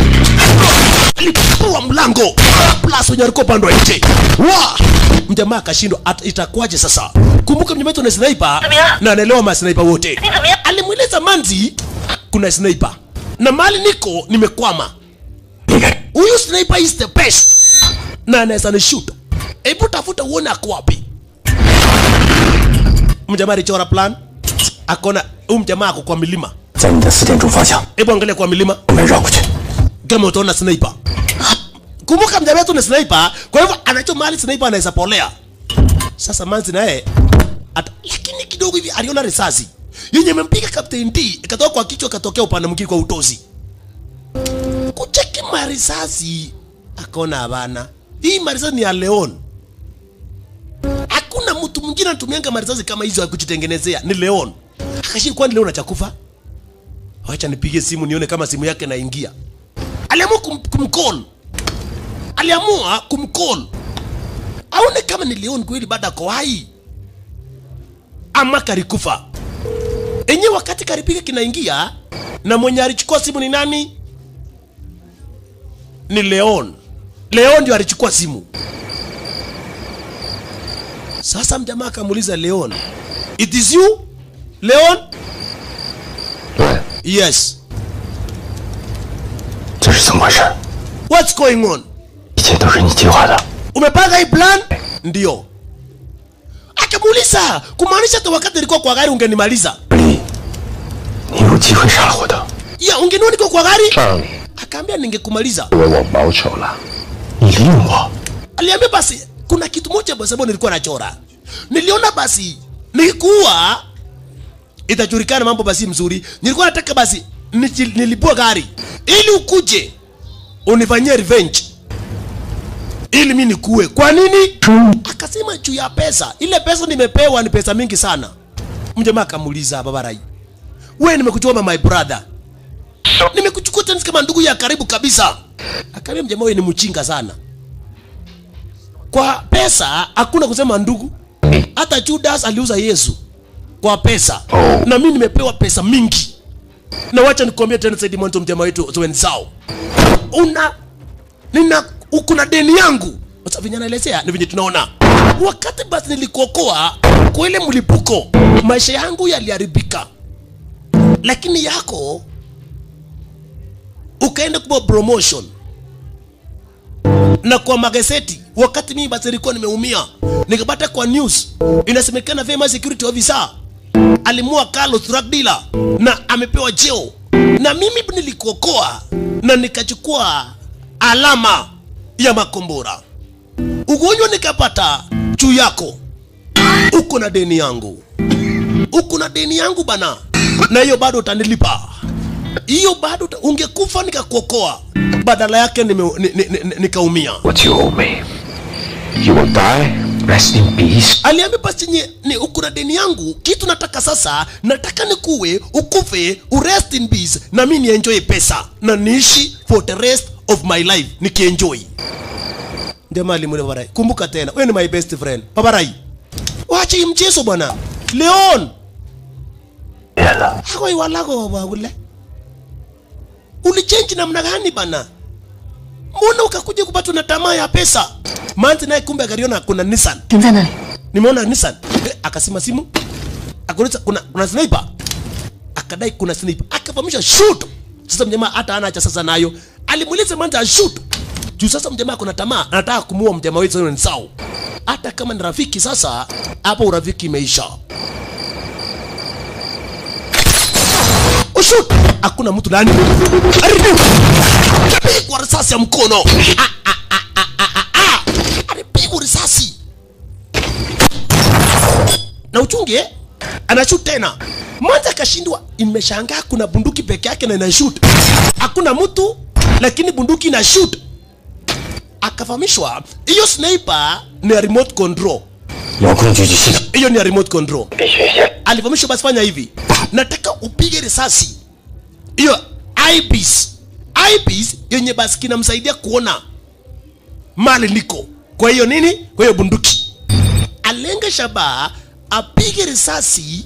Alipua mlango plus wenye alikuwa pande nje. Wa mjamaa akashindwa itakuwaje sasa. Kumbuka mjamaa wetu ni sniper na anaelewa ma sniper wote. Alimueleza Manzi kuna sniper na mali niko nimekwama. Huyu sniper is the best na anaweza ni shoot. Hebu tafuta uone ako wapi. Mjamaa alichora plan akona mjamaa ako kwa milima. Hebu angalia kwa milima. Kama utaona sniper. Kumbuka mjamaa wetu ni sniper, kwa hivyo anajua mahali sniper anaweza polea. Sasa Manzi naye lakini kidogo hivi aliona risasi yenye imempiga Captain D ikatoka kwa kichwa ikatokea upande mwingine kwa utozi. Kucheki marisasi akaona hapana. Hii marisasi ni ya Leon. Hakuna mtu mwingine anatumianga marisasi kama hizo ya kujitengenezea, ni Leon. Akashiri kwani Leon achakufa? Wacha nipige simu nione kama simu yake inaingia. Aliamua kumcall. Aliamua kumcall. Aone kama ni Leon kweli baada kwa hai. Ama karikufa. Enye wakati karipiga kinaingia na mwenye alichukua simu ni nani? Ni Leon. Leon ndio alichukua simu. Sasa mjamaa akamuuliza Leon, "It is you, Leon?" Yes. What's going on? Umepanga hii plan? Ndio. Akamuuliza, kumaanisha tu wakati nilikuwa kwa gari ungenimaliza. Ya, ungeniona niko kwa gari? Akaambia ningekumaliza. Aliambia basi kuna kitu moja basi sababu nilikuwa nachora. Niliona basi nikikuwa itajulikana mambo basi mzuri. Nilikuwa nataka basi nilipua gari ili ukuje unifanyie revenge. Ili mimi nikuwe. Kwa nini? Akasema juu ya pesa. Ile pesa nimepewa ni pesa mingi sana. Mjamaa akamuuliza Baba Rai, "Wewe nimekuchoma my brother. Nimekuchukua tena kama ndugu ya karibu kabisa." Akaambia mjamaa wewe ni mchinga sana. Kwa pesa hakuna kusema ndugu. Hata Judas aliuza Yesu kwa pesa. Na mimi nimepewa pesa mingi. Na wacha nikwambie tena Said Monto mjamaa wetu wenzao. Kuna deni yangu. Sasa vinyana naelezea ni vinyi tunaona. Wakati basi nilikuokoa kwa ile mlipuko, maisha yangu yaliharibika. Lakini yako ukaenda kwa promotion. Na kwa magazeti wakati mimi basi nilikuwa nimeumia, nikapata kwa news inasemekana Vema security officer alimua Carlos drug dealer na amepewa jeo. Na mimi nilikuokoa na nikachukua alama ya makombora. Ugonjwa nikapata juu yako. Uko na deni yangu. Uko na deni yangu bana. Na hiyo bado utanilipa. Hiyo bado ungekufa nikakuokoa. Badala yake nikaumia.
What you owe me. You will die. Rest in peace.
Aliambia basi ni uko na deni yangu. Kitu nataka sasa, nataka nikuwe, ukufe, urest in peace na mimi nienjoy pesa na niishi for the rest of my life nikienjoy. Ndio mali mwe Baba Rai. Kumbuka tena, wewe ni my best friend. Baba Rai. Wacha hii mchezo bwana. Leon.
Yala.
Hako iwalago baba ule. Ulichange namna gani bana? Mbona ukakuja kupatwa na tamaa ya pesa? Manzi naye kumbe akariona kuna Nissan. Nimeona Nissan. Akasema simu. Akauliza kuna sniper. Akadai kuna sniper. Akafahamisha shoot. Sasa mjamaa hata anaacha sasa nayo. Alimuuliza Manzi shoot. Juu sasa mjamaa kuna tamaa, anataka kumuua mjamaa wetu ni sawa. Hata kama ni rafiki sasa, hapo urafiki imeisha. Shoot! Hakuna mtu ndani. Alipigwa risasi ya mkono. Alipigwa risasi. Na uchunge, anashoot tena. Mwanza kashindwa, imeshangaa kuna bunduki peke yake na inashoot. Hakuna mtu, lakini bunduki ina shoot. Akafahamishwa, hiyo sniper ni remote control. Hiyo ni remote control. Alifahamishwa basi fanya hivi. Nataka upige risasi. Hiyo eyepiece yenye basi kinamsaidia kuona mali liko. Kwa hiyo nini? Kwa hiyo bunduki. Alenga shabaha, apige risasi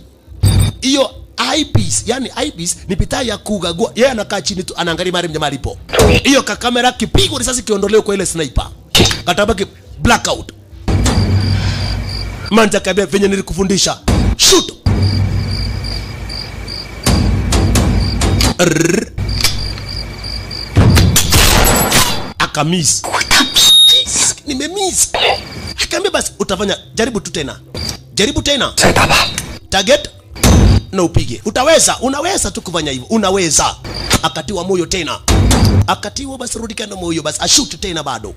hiyo eyepiece. Yani eyepiece ni pitaa ya kugagua. Yeye anakaa chini tu anaangalia mali mjamaa alipo. Hiyo kamera kipigwa risasi kiondolewe kwa ile sniper. Katabaki blackout. Manja kabia venye nilikufundisha. Shoot. Akamiss. Nimemiss. Akaambia basi utafanya, jaribu tu tena. Jaribu tena. Target na upige. Utaweza, unaweza tu kufanya hivyo. Unaweza. Akatiwa moyo tena. Akatiwa basi rudi kana moyo basi ashoot tena bado.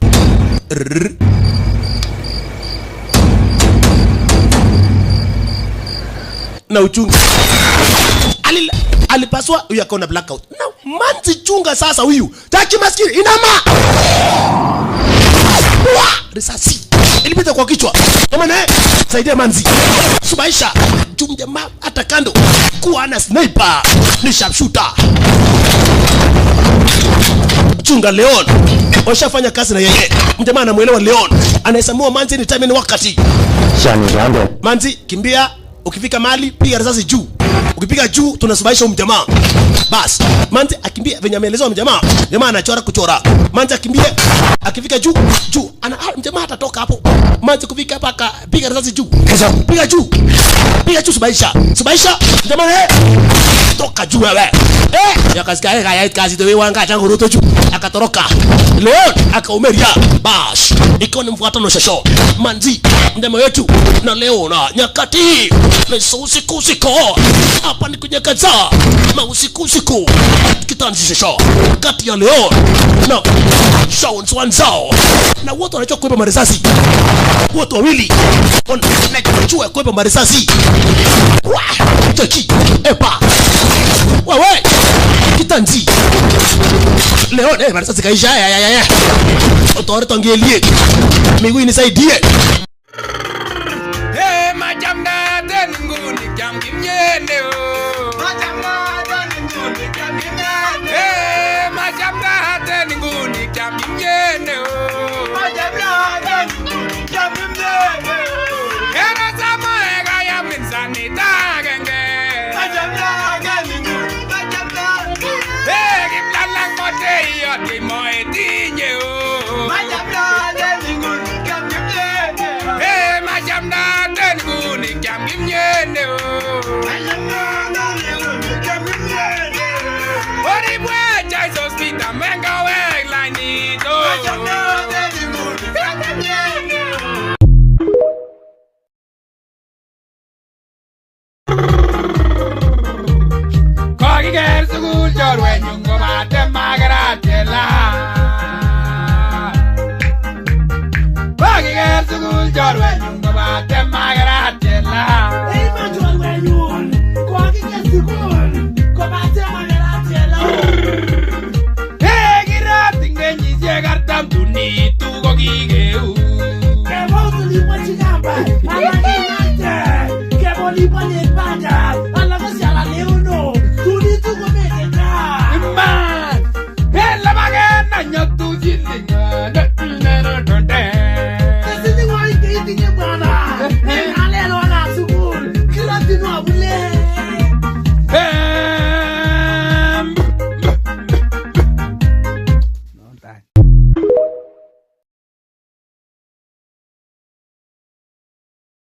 Na uchunga. Alipaswa huyu akaona blackout. Na manzi chunga sasa huyu. Taki maskini inama. Risasi. Ilipita kwa kichwa. Kama nae saidia manzi. Subaisha. Jamaa hata kando kuwa na sniper ni sharpshooter. Chunga Leon. Washafanya kazi na yeye. Mjamaa anamuelewa Leon. Anahesamua manzi ni time ni wakati. Manzi kimbia, ukifika mahali piga risasi juu. Ukipiga juu tunasubaisha mjamaa. Bas, manzi akimbia venye ameelezewa mjamaa. Jamaa anachora kuchora. Manzi akimbia, akifika juu, mjamaa atatoka hapo. Manzi kufika hapa akapiga risasi juu. Piga juu. Piga juu subaisha. Subaisha, mjamaa toka juu wewe. Ya kazi to wewe wanga tangu roto juu. Akatoroka. Leon akaumeria. Bas, iko ni mfuatano shosho. Manzi, mjamaa wetu na Leon nyakati. Na usiku hapa ni kunyakaza na usiku kitanzisha kati ya Leon na Shaun Swanzao na wote wanachukua kuiba marisasi. Wote wawili wanachukua kuiba marisasi. Taki epa wewe kitanzi Leon marisasi kaisha ya otore tongelie miguu nisaidie.
Majamda dengu ni jamgimyende o. Majamda dengu ni jamgimyende. Majamda dengu ni jamgimyende o. Majamda dengu ni jamgimyende. Era samo ega ya minsani tagenge. Majamda dengu. Gimlalang mote yo di moe dinye o. Majamda dengu ni jamgimyende. Majamda ni jam gimyende o. Ori bwe chaiso spita menga we lani do. Kogi ger sugul jorwe nyungo bate magaratela. Kogi ger sugul jorwe nyungo bate magaratela.